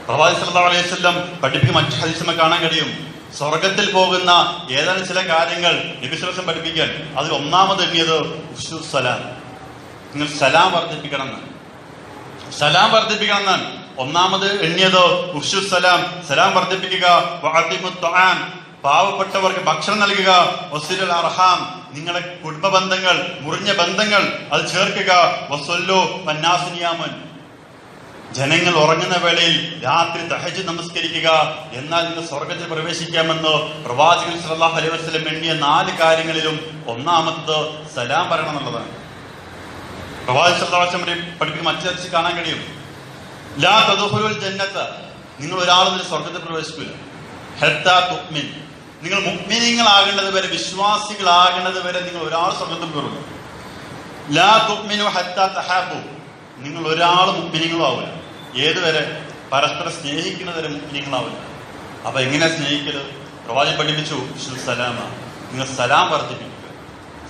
പ്രവാചകൻ സല്ലല്ലാഹു അലൈഹി വസല്ലം പഠിപ്പിക്കുന്ന മറ്റു ഹദീസിൽ കാണാൻ കഴിയും, സ്വർഗത്തിൽ പോകുന്ന ഏതാനും ചില കാര്യങ്ങൾ നബി സ്വല്ലല്ലാഹു അലൈഹി വസല്ലം പഠിപ്പിക്കാൻ. അതിൽ ഒന്നാമത് എണ്ണിയത് ഉഫ്ശുസ് സലാം. നിങ്ങൾ സലാം വർദ്ധിപ്പിക്കണം എന്നാണ്. സലാം വർദ്ധിപ്പിക്കണം എന്നാണ് ഒന്നാമത് എണ്ണിയത്. ഉഫ്ശുസ് സലാം, സലാം വർദ്ധിപ്പിക്കുക. വഅതിമുത് ത്വആം, പാവപ്പെട്ടവർക്ക് ഭക്ഷണം നൽകുക. വസിലുൽ അർഹാം, നിങ്ങളുടെ കുടുംബ ബന്ധങ്ങൾ, മുറിഞ്ഞ ബന്ധങ്ങൾ അത് ചേർക്കുക. വസല്ലു വന്നാസു നിയാമുൻ, ജനങ്ങൾ ഉറങ്ങുന്ന വേളയിൽ രാത്രി തഹജ്ജുദ് നമസ്കരിക്കുക, എന്നാൽ നിങ്ങൾ സ്വർഗത്തിൽ പ്രവേശിക്കാമെന്ന് പ്രവാചകൻ സല്ലല്ലാഹു അലൈഹി വസല്ലം എണ്ണിയ 4 കാര്യങ്ങളിലും ഒന്നാമത് സലാം പറയണം എന്നുള്ളതാണ്. പ്രവാചകൻ സല്ലല്ലാഹു അലൈഹി വസല്ലം പഠിപ്പിക്കുന്ന മറ്റു കാണാൻ കഴിയും. ലാ തദ്ഖുലുൽ ജന്നത, നിങ്ങൾ ഒരാളും സ്വർഗത്തിൽ പ്രവേശിക്കില്ല. ഹത്താ തുഅ്മിൻ, നിങ്ങൾ മുഅ്മിനീങ്ങളാകേണ്ടത് വരെ, വിശ്വാസികളാകേണ്ടത് വരെ നിങ്ങൾ ഒരാൾ സ്വർഗത്തിൽ കയറില്ല. ലാ തുഅ്മിനു ഹത്താ തഹാബു, നിങ്ങൾ ഒരാൾ മുഅ്മിനീങ്ങളും ആവില്ല. ഏതുവരെ? പരസ്പരം സ്നേഹിക്കുന്നവരെ മുഅ്മിനീങ്ങളാവില്ല. അപ്പൊ എങ്ങനെ സ്നേഹിക്കല്? പ്രവാചകൻ പഠിപ്പിച്ചു സലാമ, നിങ്ങൾ സലാം വർദ്ധിപ്പിക്കുക.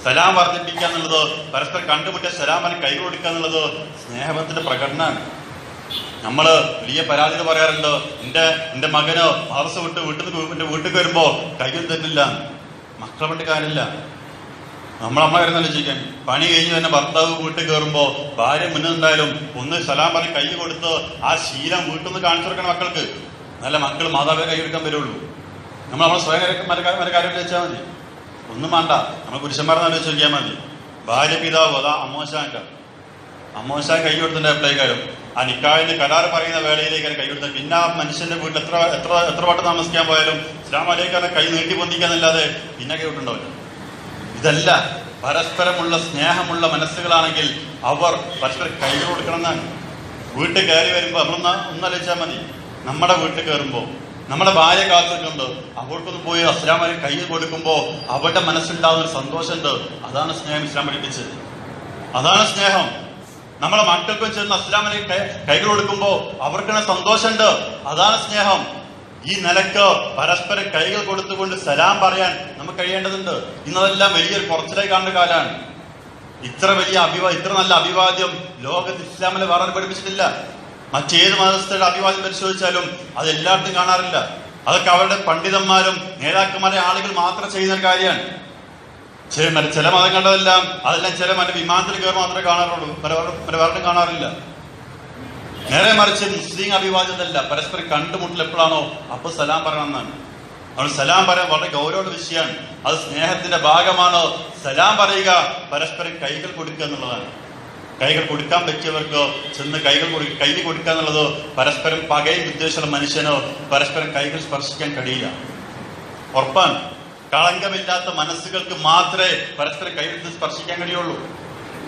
സലാം വർദ്ധിപ്പിക്കുക എന്നുള്ളത്, പരസ്പരം കണ്ടുമുട്ടിയ സലാമിന് കൈ കൊടുക്കുക എന്നുള്ളത് സ്നേഹബന്ധത്തിന്റെ പ്രകടനമാണ്. നമ്മള് വലിയ പരാതികൾ പറയാറുണ്ട്. എന്റെ മകന് മദ്രസ വിട്ട് വീട്ടിൽ വരുമ്പോ കയ്യും തന്നില്ല. മക്കളെ കൊണ്ട് കാര്യമില്ല. നമ്മളെ കാര്യം ആലോചിക്കാൻ. പണി കഴിഞ്ഞ് തന്നെ ഭർത്താവ് വീട്ടിൽ കയറുമ്പോ ഭാര്യ മുന്നുണ്ടായാലും ഒന്ന് സലാം പറഞ്ഞ് കൈ കൊടുത്ത് ആ ശീലം വീട്ടിൽ നിന്ന് കാണിച്ചു കൊടുക്കണം മക്കൾക്ക്. നല്ല മക്കൾ മാതാപിതാക്കളെ കൈ എടുക്കാൻ വരുള്ളൂ. നമ്മളെ സ്വയം കാര്യം വെച്ചാൽ മതി. ഒന്നും വേണ്ട, നമ്മൾ പുരുഷന്മാരെ ആലോചിച്ച് നോക്കിയാൽ മതി. ഭാര്യ പിതാവ്, അതാ അമ്മോശാൻ കൈ കൊടുത്തിട്ട് എപ്പോഴേക്കാരും ആ നിക്കാഹിന്റെ കരാർ പറയുന്ന വേളയിലേക്കാണ് കൈ കൊടുത്തത്. പിന്നെ ആ മനുഷ്യന്റെ വീട്ടിൽ എത്ര വട്ടം താമസിക്കാൻ പോയാലും ഇസ്ലാം അലൈക്കാരെ കൈ നീട്ടി പൊന്തിക്കാന്നല്ലാതെ പിന്നെ കൈ വിട്ടുണ്ടാവില്ല. ഇതല്ല, പരസ്പരമുള്ള സ്നേഹമുള്ള മനസ്സുകളാണെങ്കിൽ അവർ പരസ്പരം കൈ കൊടുക്കണം എന്നാണ്. വീട്ടിൽ കയറി വരുമ്പോ ഒന്നാലോചിച്ചാൽ മതി. നമ്മുടെ വീട്ടിൽ കയറുമ്പോ നമ്മുടെ ഭാര്യ കാത്തിട്ടുണ്ട്, അവർക്കൊന്ന് പോയി അസ്ലാം അലൈക്കും കൈ കൊടുക്കുമ്പോ അവരുടെ മനസ്സിലുണ്ടാകുന്ന ഒരു സന്തോഷമുണ്ട്. അതാണ് സ്നേഹം ഇസ്ലാം പഠിപ്പിച്ചത്. അതാണ് സ്നേഹം. നമ്മളെ മക്കൾക്കും ചെന്ന് അസ്ലാം അലൈക്കും കൈകൾ കൊടുക്കുമ്പോ അവർക്കാണ് സന്തോഷമുണ്ട്. അതാണ് സ്നേഹം. ഈ നിലക്ക് പരസ്പരം കൈകൾ കൊടുത്തുകൊണ്ട് സലാം പറയാൻ നമുക്ക് കഴിയേണ്ടതുണ്ട്. ഇന്നതെല്ലാം വലിയൊരു കുറച്ചിലായി കാണുന്ന കാലമാണ്. ഇത്ര നല്ല അഭിവാദ്യം ലോകത്ത് ഇസ്ലാമിലെ വേറെ പഠിപ്പിച്ചിട്ടില്ല. മറ്റേത് മതസ്ഥരുടെ അഭിവാദ്യം പരിശോധിച്ചാലും അത് എല്ലായിടത്തും കാണാറില്ല. അതൊക്കെ അവരുടെ പണ്ഡിതന്മാരും നേതാക്കന്മാരെ ആളുകൾ മാത്രം ചെയ്യുന്ന ഒരു കാര്യമാണ്. ചില മതങ്ങളുടെതെല്ലാം അതെല്ലാം ചില വിമാനത്തിൽ കയറി മാത്രമേ കാണാറുള്ളൂ, വേറെ കാണാറില്ല. നേരെ മറിച്ച് മുസ്ലിം അഭിവാദ്യമല്ല, പരസ്പരം കണ്ടുമുട്ടൽ എപ്പോഴാണോ അപ്പൊ സലാം പറയണമെന്നാണ്. അതുകൊണ്ട് സലാം പറയാൻ വളരെ ഗൗരവമുള്ള വിഷയമാണ്. അത് സ്നേഹത്തിന്റെ ഭാഗമാണ്. സലാം പറയുക, പരസ്പരം കൈകൾ കൊടുക്കുക എന്നുള്ളതാണ്. കൈകൾ കൊടുക്കാൻ പറ്റിയവർക്ക് ചെന്ന് കൈ കൊടുക്കുക എന്നുള്ളത് പരസ്പരം പകയും വിദ്വേഷമുള്ള മനുഷ്യനോ പരസ്പരം കൈകൾ സ്പർശിക്കാൻ കഴിയില്ല. ഉറപ്പാണ്. കളങ്കമില്ലാത്ത മനസ്സുകൾക്ക് മാത്രമേ പരസ്പരം കൈയെടുത്ത് സ്പർശിക്കാൻ കഴിയുള്ളൂ.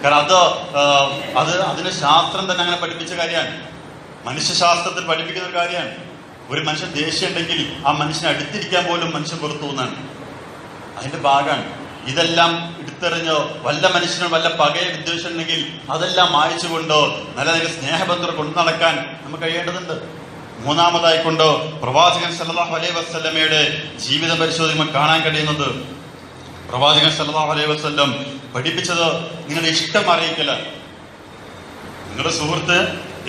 കാരണം അതിന് ശാസ്ത്രം തന്നെ അങ്ങനെ പഠിപ്പിച്ച കാര്യമാണ്. മനുഷ്യശാസ്ത്രത്തിൽ പഠിപ്പിക്കുന്ന ഒരു കാര്യമാണ്. ഒരു മനുഷ്യൻ ദേഷ്യം ഉണ്ടെങ്കിൽ ആ മനുഷ്യനെ അടുത്തിരിക്കാൻ പോലും മനുഷ്യൻ പുറത്തു പോകുന്നതാണ്. അതിന്റെ ഭാഗമാണ്. ഇതെല്ലാം എടുത്തെറിഞ്ഞോ വല്ല മനുഷ്യനും വല്ല പകയ വിദ്വേഷം ഉണ്ടെങ്കിൽ അതെല്ലാം മായച്ചുകൊണ്ടോ നല്ല സ്നേഹബന്ധം കൊണ്ടു നടക്കാൻ നമുക്ക് കഴിയേണ്ടതുണ്ട്. മൂന്നാമതായിക്കൊണ്ട് പ്രവാചകൻ സല്ലല്ലാഹു അലൈഹി വസല്ലമയുടെ ജീവിതം പരിശോധിക്കുമ്പോൾ കാണാൻ കഴിയുന്നത്, പ്രവാചകൻ സല്ലല്ലാഹു അലൈഹി വസല്ലം പഠിപ്പിച്ചത് നിങ്ങളുടെ ഇഷ്ടം അറിയിക്കലാണ്. നിങ്ങളുടെ സുഹൃത്ത്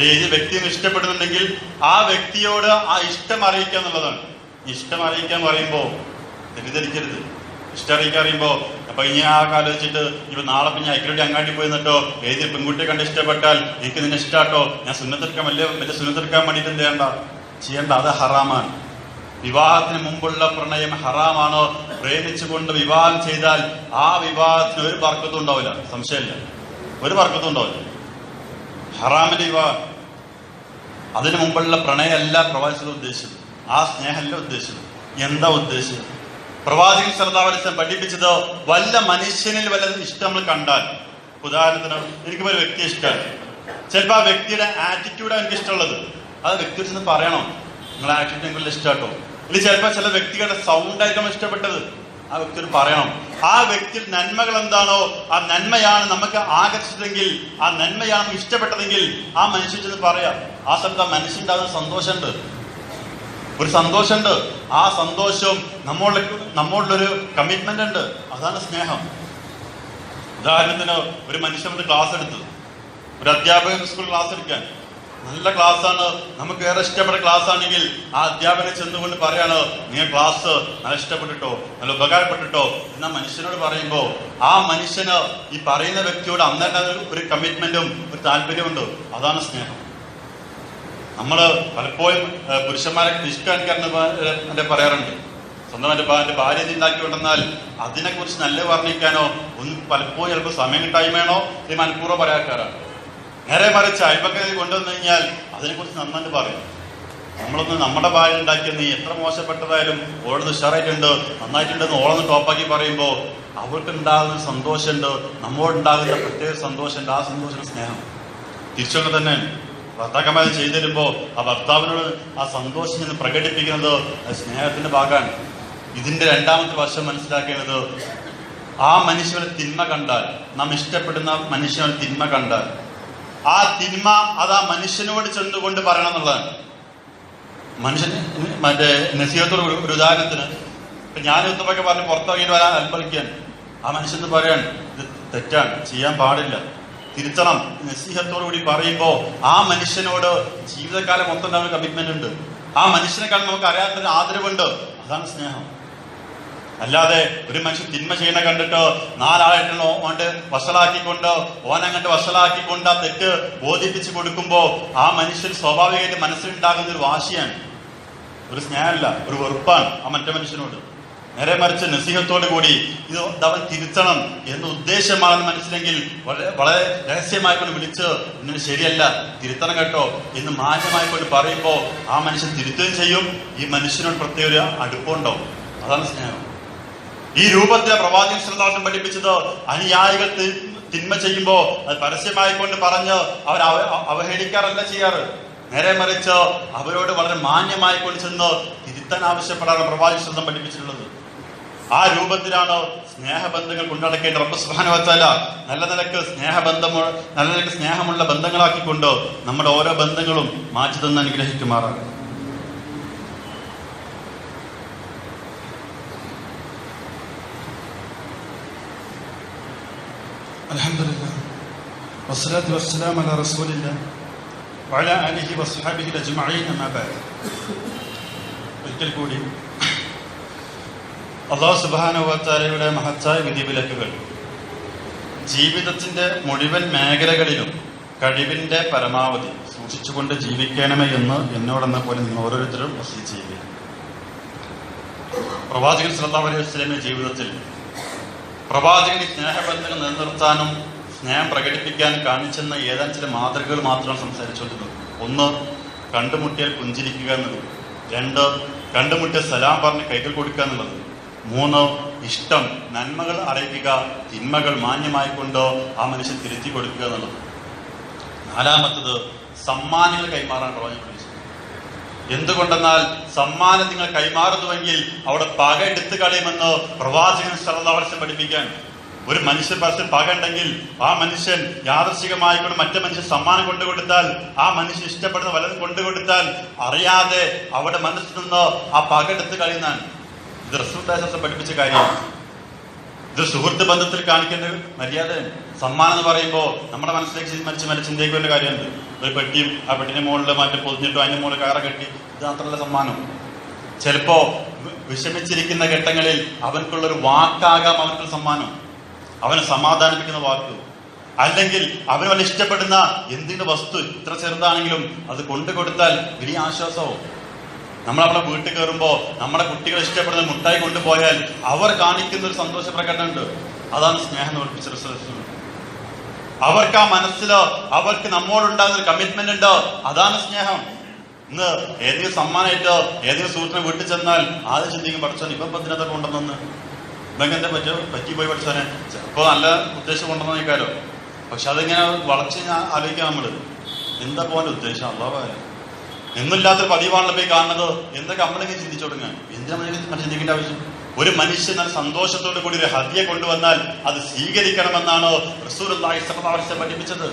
ഏത് വ്യക്തിയും ഇഷ്ടപ്പെടുന്നുണ്ടെങ്കിൽ ആ വ്യക്തിയോട് ആ ഇഷ്ടം അറിയിക്കുക എന്നുള്ളതാണ്. ഇഷ്ടം അറിയിക്കാൻ പറയുമ്പോ തെറ്റിദ്ധരിക്കരുത്. ഇഷ്ടം അറിയിക്കാൻ അറിയുമ്പോ അപ്പൊ ഇനി ആ ആലോചിച്ചിട്ട് ഇപ്പൊ നാളെ പിന്നെ അയക്കലോടി അങ്ങാടി പോയി നിന്നിട്ടോ ഏത് പെൺകുട്ടിയെ കണ്ട് ഇഷ്ടപ്പെട്ടാൽ എനിക്ക് നിന്നെ ഇഷ്ടാട്ടോ, ഞാൻ സുന്നത്തെടുക്കാൻ വലിയ സുന്നത്തെടുക്കാൻ വേണ്ടിയിട്ട് എന്ത് ചെയ്യണ്ട. അത് ഹറാമാണ്. വിവാഹത്തിന് മുമ്പുള്ള പ്രണയം ഹറാമാണോ? പ്രേമിച്ചുകൊണ്ട് വിവാഹം ചെയ്താൽ ആ വിവാഹത്തിന് ഒരു ബർക്കത്തും ഉണ്ടാവില്ല. സംശയമില്ല, ഒരു ബർക്കത്തും ഉണ്ടാവില്ല. ഹറാമിന്റെ വിവാഹം. അതിനു മുമ്പുള്ള പ്രണയമല്ല പ്രവാചകൻ ഉദ്ദേശിച്ചത്. ആ സ്നേഹമല്ല ഉദ്ദേശിച്ചത്. എന്താ ഉദ്ദേശിച്ചത്? പ്രവാചകൻ സല്ലല്ലാഹു അലൈഹി വസല്ലം പഠിപ്പിച്ചത് വല്ല മനുഷ്യനിൽ വല്ല ഇഷ്ടം നമ്മൾ കണ്ടാൽ, ഉദാഹരണത്തിന് എനിക്കിപ്പോ ഒരു വ്യക്തിയെ ഇഷ്ടമാണ്. ചിലപ്പോൾ ആ വ്യക്തിയുടെ ആറ്റിറ്റ്യൂഡാണ് എനിക്ക് ഇഷ്ടമുള്ളത്. അത് വ്യക്തിയോട് ചെന്ന് പറയണം, നിങ്ങളെ ആറ്റിറ്റ്യൂഡ് എനിക്ക് ഇഷ്ടമാട്ടോ. അല്ലെങ്കിൽ ചിലപ്പോൾ ചില വ്യക്തികളുടെ സൗണ്ട് ആയിരിക്കും ഇഷ്ടപ്പെട്ടത്. ആ വ്യക്തിയോട് പറയണം. ആ വ്യക്തിയുടെ നന്മകൾ എന്താണോ ആ നന്മയാണ് നമുക്ക് ആകർഷിച്ചതെങ്കിൽ, ആ നന്മയാണ് നമുക്ക് ഇഷ്ടപ്പെട്ടതെങ്കിൽ ആ മനുഷ്യൻ ചെന്ന് പറയാം. ആ സ്ഥലത്ത് ആ മനുഷ്യൻ്റെ സന്തോഷമുണ്ട്, ഒരു സന്തോഷമുണ്ട്. ആ സന്തോഷവും നമ്മോടുള്ളൊരു കമ്മിറ്റ്മെന്റ് ഉണ്ട്. അതാണ് സ്നേഹം. ഉദാഹരണത്തിന് ഒരു മനുഷ്യൻ ക്ലാസ് എടുത്തു, ഒരു അധ്യാപകൻ സ്കൂളിൽ ക്ലാസ് എടുക്കാൻ നല്ല ക്ലാസ്സാണ്, നമുക്ക് ഏറെ ഇഷ്ടപ്പെട്ട ക്ലാസ് ആണെങ്കിൽ ആ അധ്യാപകനെ ചെന്നുകൊണ്ട് പറയാണ്, നിങ്ങൾ ക്ലാസ് നല്ല ഇഷ്ടപ്പെട്ടിട്ടോ, നല്ല ഉപകാരപ്പെട്ടിട്ടോ എന്ന മനുഷ്യനോട് പറയുമ്പോ ആ മനുഷ്യന് ഈ പറയുന്ന വ്യക്തിയോട് അന്നേരം ഒരു കമ്മിറ്റ്മെന്റും ഒരു താല്പര്യമുണ്ട്. അതാണ് സ്നേഹം. നമ്മള് പലപ്പോഴും പുരുഷന്മാരെ നിഷ്കാണിക്കാൻ പറയാറുണ്ട്. സ്വന്തം എന്റെ ഭാര്യ ഉണ്ടാക്കി കൊണ്ടെന്നാൽ അതിനെക്കുറിച്ച് നല്ല വർണ്ണിക്കാനോ ഒന്നും പലപ്പോഴും ചിലപ്പോൾ സമയം കിട്ടായ്മയാണോ ഈ മനഃപൂർവ്വം പറയാക്കാരാണ്. നേരെ മറിച്ച് അയൽപക്കത്തിൽ കൊണ്ടുവന്നു കഴിഞ്ഞാൽ അതിനെക്കുറിച്ച് നന്നായിട്ട് പറയും. നമ്മളൊന്ന് നമ്മുടെ ഭാര്യ ഉണ്ടാക്കിയത് നീ എത്ര മോശപ്പെട്ടതായാലും ഓളൊന്ന് ഉഷാറായിട്ടുണ്ട്, നന്നായിട്ടുണ്ടെന്ന് ഓളൊന്ന് ടോപ്പാക്കി പറയുമ്പോൾ അവർക്ക് ഉണ്ടാകുന്ന സന്തോഷമുണ്ട്, നമ്മോടുണ്ടാകുന്ന പ്രത്യേക സന്തോഷമുണ്ട്. ആ സന്തോഷം സ്നേഹം. തിരിച്ചൊക്കെ തന്നെ ഭർത്താക്കന്മാർ ചെയ്തു തരുമ്പോൾ ആ ഭർത്താവിനോട് ആ സന്തോഷം നിന്ന് പ്രകടിപ്പിക്കുന്നത് സ്നേഹത്തിന്റെ ഭാഗമാണ്. ഇതിന്റെ രണ്ടാമത്തെ വശം മനസ്സിലാക്കേണ്ടത്, ആ മനുഷ്യനെ തിന്മ കണ്ടാൽ, നാം ഇഷ്ടപ്പെടുന്ന മനുഷ്യനെ തിന്മ കണ്ടാൽ ആ തിന്മ അത് ആ മനുഷ്യനോട് ചെന്നുകൊണ്ട് പറയണം എന്നുള്ളതാണ്. മനുഷ്യന് മറ്റേ നസീഹത്തോട് ഒരു ഉദാഹരണത്തിന്, ഇപ്പൊ ഞാൻ യുദ്ധമൊക്കെ പറഞ്ഞ് പുറത്തിറങ്ങിയിട്ട് വരാൻ അൽപ്പളിക്കാൻ ആ മനുഷ്യന് പറയാണ് ഇത് തെറ്റാണ്, ചെയ്യാൻ പാടില്ല, തിരുത്തണം. നസീഹത്തോടു കൂടി പറയുമ്പോ ആ മനുഷ്യനോട് ജീവിതകാലം മൊത്തം ഉണ്ടാകുന്ന കമ്മിറ്റ്മെന്റ് ഉണ്ട്. ആ മനുഷ്യനെക്കാൾ നമുക്ക് അറിയാത്തൊരു ആദരവുണ്ട്. അതാണ് സ്നേഹം. അല്ലാതെ ഒരു മനുഷ്യൻ തിന്മ ചെയ്യണ കണ്ടിട്ട് നാലാളായിട്ടുള്ള ഓണ്ട് വഷളാക്കിക്കൊണ്ട് ഓനങ്ങട്ട് വഷളാക്കിക്കൊണ്ട് ആ തെറ്റ് ബോധിപ്പിച്ചു കൊടുക്കുമ്പോ ആ മനുഷ്യൻ സ്വാഭാവികമായിട്ട് മനസ്സിലുണ്ടാകുന്ന ഒരു വാശിയാണ്, ഒരു സ്നേഹമല്ല, ഒരു വെറുപ്പാണ് ആ മറ്റേ മനുഷ്യനോട്. നേരെ മറിച്ച് നസീഹത്തോടു കൂടി ഇത് അവൻ തിരുത്തണം എന്ന ഉദ്ദേശമാണെന്ന് മനസ്സിലെങ്കിൽ വളരെ രഹസ്യമായിക്കൊണ്ട് വിളിച്ച് ഇങ്ങനെ ശരിയല്ല, തിരുത്തണം കേട്ടോ എന്ന് മാന്യമായിക്കൊണ്ട് പറയുമ്പോ ആ മനുഷ്യൻ തിരുത്തുകയും ചെയ്യും. ഈ മനുഷ്യനോട് പ്രത്യേക ഒരു അടുപ്പമുണ്ടാവും. അതാണ് സ്നേഹം. ഈ രൂപത്തിലെ പ്രവാചകൻ സല്ലല്ലാഹു അലൈഹി വസല്ലം പഠിപ്പിച്ചത് അനുയായികൾ തിന്മ ചെയ്യുമ്പോ അത് പരസ്യമായിക്കൊണ്ട് പറഞ്ഞ് അവർ അവഹേളിക്കാറല്ല ചെയ്യാറ്. നേരെ മറിച്ച് അവരോട് വളരെ മാന്യമായിക്കൊണ്ട് ചെന്ന് തിരുത്താൻ ആവശ്യപ്പെടാറ് പ്രവാചകൻ സല്ലല്ലാഹു അലൈഹി വസല്ലം പഠിപ്പിച്ചിട്ടുള്ളത്. ആ രൂപത്തിലാണ് സ്നേഹബന്ധങ്ങൾ കൊണ്ടുനടക്കേണ്ട. റബ്ബ് സുബ്ഹാനഹു വ തആല നല്ല നിലക്ക് സ്നേഹമുള്ള ബന്ധങ്ങളാക്കിക്കൊണ്ട് നമ്മുടെ ഓരോ ബന്ധങ്ങളും മാറ്റി തന്ന് അനുഗ്രഹിക്കുമാറാണ്. അൽഹംദുലില്ലാഹ് വസ്സലാത്തു വസ്സലാമു അലാ റസൂലില്ലാഹ് വഅലാ ആലിഹി വസ്ഹബിഹി അജ്മഈൻ. അമ്മാ ബഅദ്. ഒരിക്കൽ കൂടി അല്ലാഹു സുബ്ഹാനഹു വ തആലയുടെ മഹത്തായ വിധിവിലക്കുകൾ ജീവിതത്തിന്റെ മുഴുവൻ മേഖലകളിലും കഴിവിന്റെ പരമാവധി സൂക്ഷിച്ചുകൊണ്ട് ജീവിക്കണമേ എന്ന് എന്നോടെന്ന പോലെ നിങ്ങൾ ഓരോരുത്തരും വസിയത്ത് ചെയ്യുക. പ്രവാചകൻ സല്ലല്ലാഹു അലൈഹി വസല്ലമയുടെ ജീവിതത്തിൽ പ്രവാചകന് സ്നേഹബന്ധങ്ങൾ നിലനിർത്താനും സ്നേഹം പ്രകടിപ്പിക്കാൻ കാണിച്ചെന്ന ഏതാനും ചില മാതൃകകൾ മാത്രമാണ് സംസാരിച്ചുകൊണ്ടിരുന്നത്. ഒന്ന്, കണ്ടുമുട്ടിയാൽ പുഞ്ചിരിക്കുക എന്നുള്ളത്. രണ്ട്, കണ്ടുമുട്ടിയ സലാം പറഞ്ഞ് കൈകൾ കൊടുക്കുക എന്നുള്ളത്. മൂന്ന്, ഇഷ്ടം, നന്മകൾ അറിയിക്കുക, തിന്മകൾ മാന്യമായിക്കൊണ്ട് ആ മനുഷ്യൻ തിരുത്തി കൊടുക്കുക എന്നുള്ളത്. നാലാമത്തത്, സമ്മാനങ്ങൾ കൈമാറാൻ പ്രവാചകൻ. എന്തുകൊണ്ടെന്നാൽ സമ്മാനം നിങ്ങൾ കൈമാറുന്നുവെങ്കിൽ അവിടെ പക എടുത്തു കളയുമെന്ന് പ്രവാചകൻ സല്ലല്ലാഹു അലൈഹി വസല്ലം പഠിപ്പിക്കാൻ. ഒരു മനുഷ്യൻ പരസ്യം പക ഉണ്ടെങ്കിൽ ആ മനുഷ്യൻ യാദൃശ്ചികമായിക്കൊണ്ട് മറ്റേ മനുഷ്യൻ സമ്മാനം കൊണ്ടുകൊടുത്താൽ, ആ മനുഷ്യൻ ഇഷ്ടപ്പെടുന്ന വല്ലതും കൊണ്ടുകൊടുത്താൽ അറിയാതെ അവിടെ മനസ്സിൽ നിന്ന് ആ പക എടുത്തു കളയുന്നതാണ്. ഇത് റസൂലുള്ളാഹി പഠിപ്പിച്ച കാര്യമാണ്. ഇത് സുഹൃത്ത് ബന്ധത്തിൽ കാണിക്കേണ്ട മര്യാദയാണ്. സമ്മാനം എന്ന് പറയുമ്പോൾ നമ്മുടെ മനസ്സിലേക്ക് മരിച്ച ചിന്തയ്ക്കുള്ള കാര്യമുണ്ട്. ഒരു പെട്ടിയും ആ പെട്ടിന്റെ മുകളിൽ മറ്റേ പൊതിഞ്ഞിട്ടോ അതിന്റെ മുകളിൽ കയറ കെട്ടി, ഇത് മാത്രമല്ല സമ്മാനം. ചിലപ്പോ വിഷമിച്ചിരിക്കുന്ന ഘട്ടങ്ങളിൽ അവൻക്കുള്ളൊരു വാക്കാകാം അവൻക്കുള്ള സമ്മാനം, അവനെ സമാധാനിപ്പിക്കുന്ന വാക്ക്. അല്ലെങ്കിൽ അവന് വല്ല ഇഷ്ടപ്പെടുന്ന എന്തെങ്കിലും വസ്തു ഇത്ര ചെറുതാണെങ്കിലും അത് കൊണ്ടുകൊടുത്താൽ വലിയ ആശ്വാസവും. നമ്മളെ വീട്ടിൽ കയറുമ്പോ നമ്മുടെ കുട്ടികൾ ഇഷ്ടപ്പെടുന്ന മുട്ടായി കൊണ്ടുപോയാൽ അവർ കാണിക്കുന്ന ഒരു സന്തോഷ പ്രകടനമുണ്ട്. അതാണ് സ്നേഹം എന്ന് പഠിപ്പിച്ച റസൂലുള്ളാഹി. അവർക്ക് ആ മനസ്സിലോ അവർക്ക് നമ്മോടുണ്ടാകുന്ന ഒരു കമ്മിറ്റ്മെന്റ് ഉണ്ടോ, അതാണ് സ്നേഹം. ഇന്ന് ഏതെങ്കിലും സമ്മാനമായിട്ടോ ഏതെങ്കിലും സുഹൃത്തിനെ വീട്ടിൽ ചെന്നാൽ ആദ്യം ചിന്തിക്കും, പഠിച്ചോൻ ഇപ്പം പത്തിനകത്തൊക്കെ കൊണ്ടുവന്നു, ഇതൊക്കെ എന്താ പറ്റിപ്പോയി പഠിച്ചോനെ, ചിലപ്പോൾ നല്ല ഉദ്ദേശം കൊണ്ടുവന്നു നിൽക്കാലോ. പക്ഷെ അതിങ്ങനെ വളച്ച് ആലോചിക്കാം നമ്മള്, എന്താ പോലെ ഉദ്ദേശം അള്ളാഹ് എന്നില്ലാത്തൊരു പതിവാണല്ലോ പോയി കാണുന്നത്. എന്തൊക്കെ നമ്മളിങ്ങനെ ചിന്തിച്ചു തുടങ്ങാൻ, എന്തിനാ ചിന്തിക്കേണ്ട ആവശ്യം? ഒരു മനുഷ്യൻ നല്ല സന്തോഷത്തോടു കൂടി ഒരു ഹദിയ കൊണ്ടുവന്നാൽ അത് സ്വീകരിക്കണമെന്നാണ് റസൂലുള്ളാഹി സ്വല്ലല്ലാഹു അലൈഹി വസല്ലം പഠിപ്പിച്ചത്.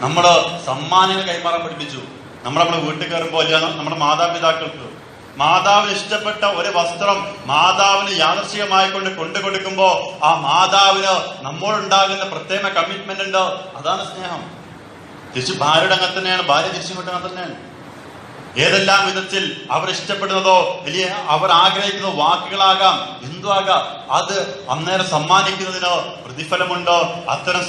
നമ്മള് സമ്മാനങ്ങൾ കൈമാറാൻ പഠിപ്പിച്ചു. നമ്മുടെ വീട്ടിൽ കയറുമ്പോൾ നമ്മുടെ മാതാപിതാക്കൾക്ക് മാതാവിന് ഇഷ്ടപ്പെട്ട ഒരു വസ്ത്രം മാതാവിന് യാദൃശ്ചികമായി കൊണ്ടുകൊടുക്കുമ്പോ ആ മാതാവിന് നമ്മോടുണ്ടാകുന്ന പ്രത്യേക കമ്മിറ്റ്മെന്റ് ഉണ്ട്. അതാണ് സ്നേഹം. തിരിച്ച് ഭാര്യയുടെ അങ്ങനെ തന്നെയാണ്, ഭാര്യ തിരിച്ചുകൊണ്ട് അങ്ങനെ തന്നെയാണ്. ഏതെല്ലാം വിധത്തിൽ അവർ ഇഷ്ടപ്പെടുന്നതോ വലിയ അവർ ആഗ്രഹിക്കുന്ന വാക്കുകളാകാം, എന്തു ആകാം, അത് അന്നേരം സമ്മാനിക്കുന്നതിനോ പ്രതിഫലമുണ്ടോ? അത്തരം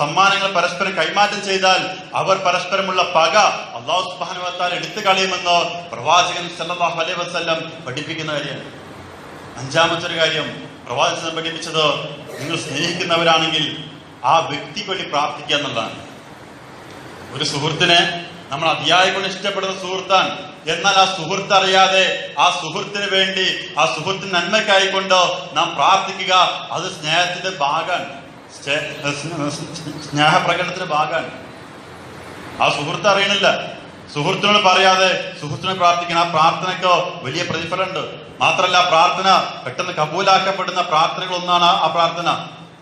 സമ്മാനങ്ങൾ പരസ്പരം കൈമാറ്റം ചെയ്താൽ അവർ പരസ്പരമുള്ള പക അല്ലാഹു സുബ്ഹാനഹു വ തആല എടുത്തു കളയുമെന്നോ പ്രവാചകൻ സല്ലല്ലാഹു അലൈഹി വസല്ലം പഠിപ്പിക്കുന്ന കാര്യമാണ്. അഞ്ചാമത്തെ ഒരു കാര്യം പ്രവാചകൻ പഠിപ്പിച്ചത്, നിങ്ങൾ സ്നേഹിക്കുന്നവരാണെങ്കിൽ ആ വ്യക്തിക്ക് വേണ്ടി പ്രാർത്ഥിക്കുക എന്നുള്ളതാണ്. ഒരു സുഹൃത്തിനെ നമ്മൾ അതിയായി കൊണ്ട് ഇഷ്ടപ്പെടുന്ന സുഹൃത്താണ്, എന്നാൽ ആ സുഹൃത്ത് അറിയാതെ ആ സുഹൃത്തിന് വേണ്ടി, ആ സുഹൃത്തിന് നന്മയ്ക്കായിക്കൊണ്ട് നാം പ്രാർത്ഥിക്കുക. അത് സ്നേഹത്തിന്റെ ഭാഗമാണ്, സ്നേഹപ്രകടനത്തിന്റെ ഭാഗമാണ്. ആ സുഹൃത്ത് അറിയണില്ല, സുഹൃത്തിനോട് പറയാതെ സുഹൃത്തിനെ പ്രാർത്ഥിക്കണം. ആ പ്രാർത്ഥനയ്ക്കോ വലിയ പ്രതിഫലമുണ്ട്. മാത്രമല്ല, ആ പ്രാർത്ഥന പെട്ടെന്ന് കബൂലാക്കപ്പെടുന്ന പ്രാർത്ഥനകളൊന്നാണ് ആ പ്രാർത്ഥന.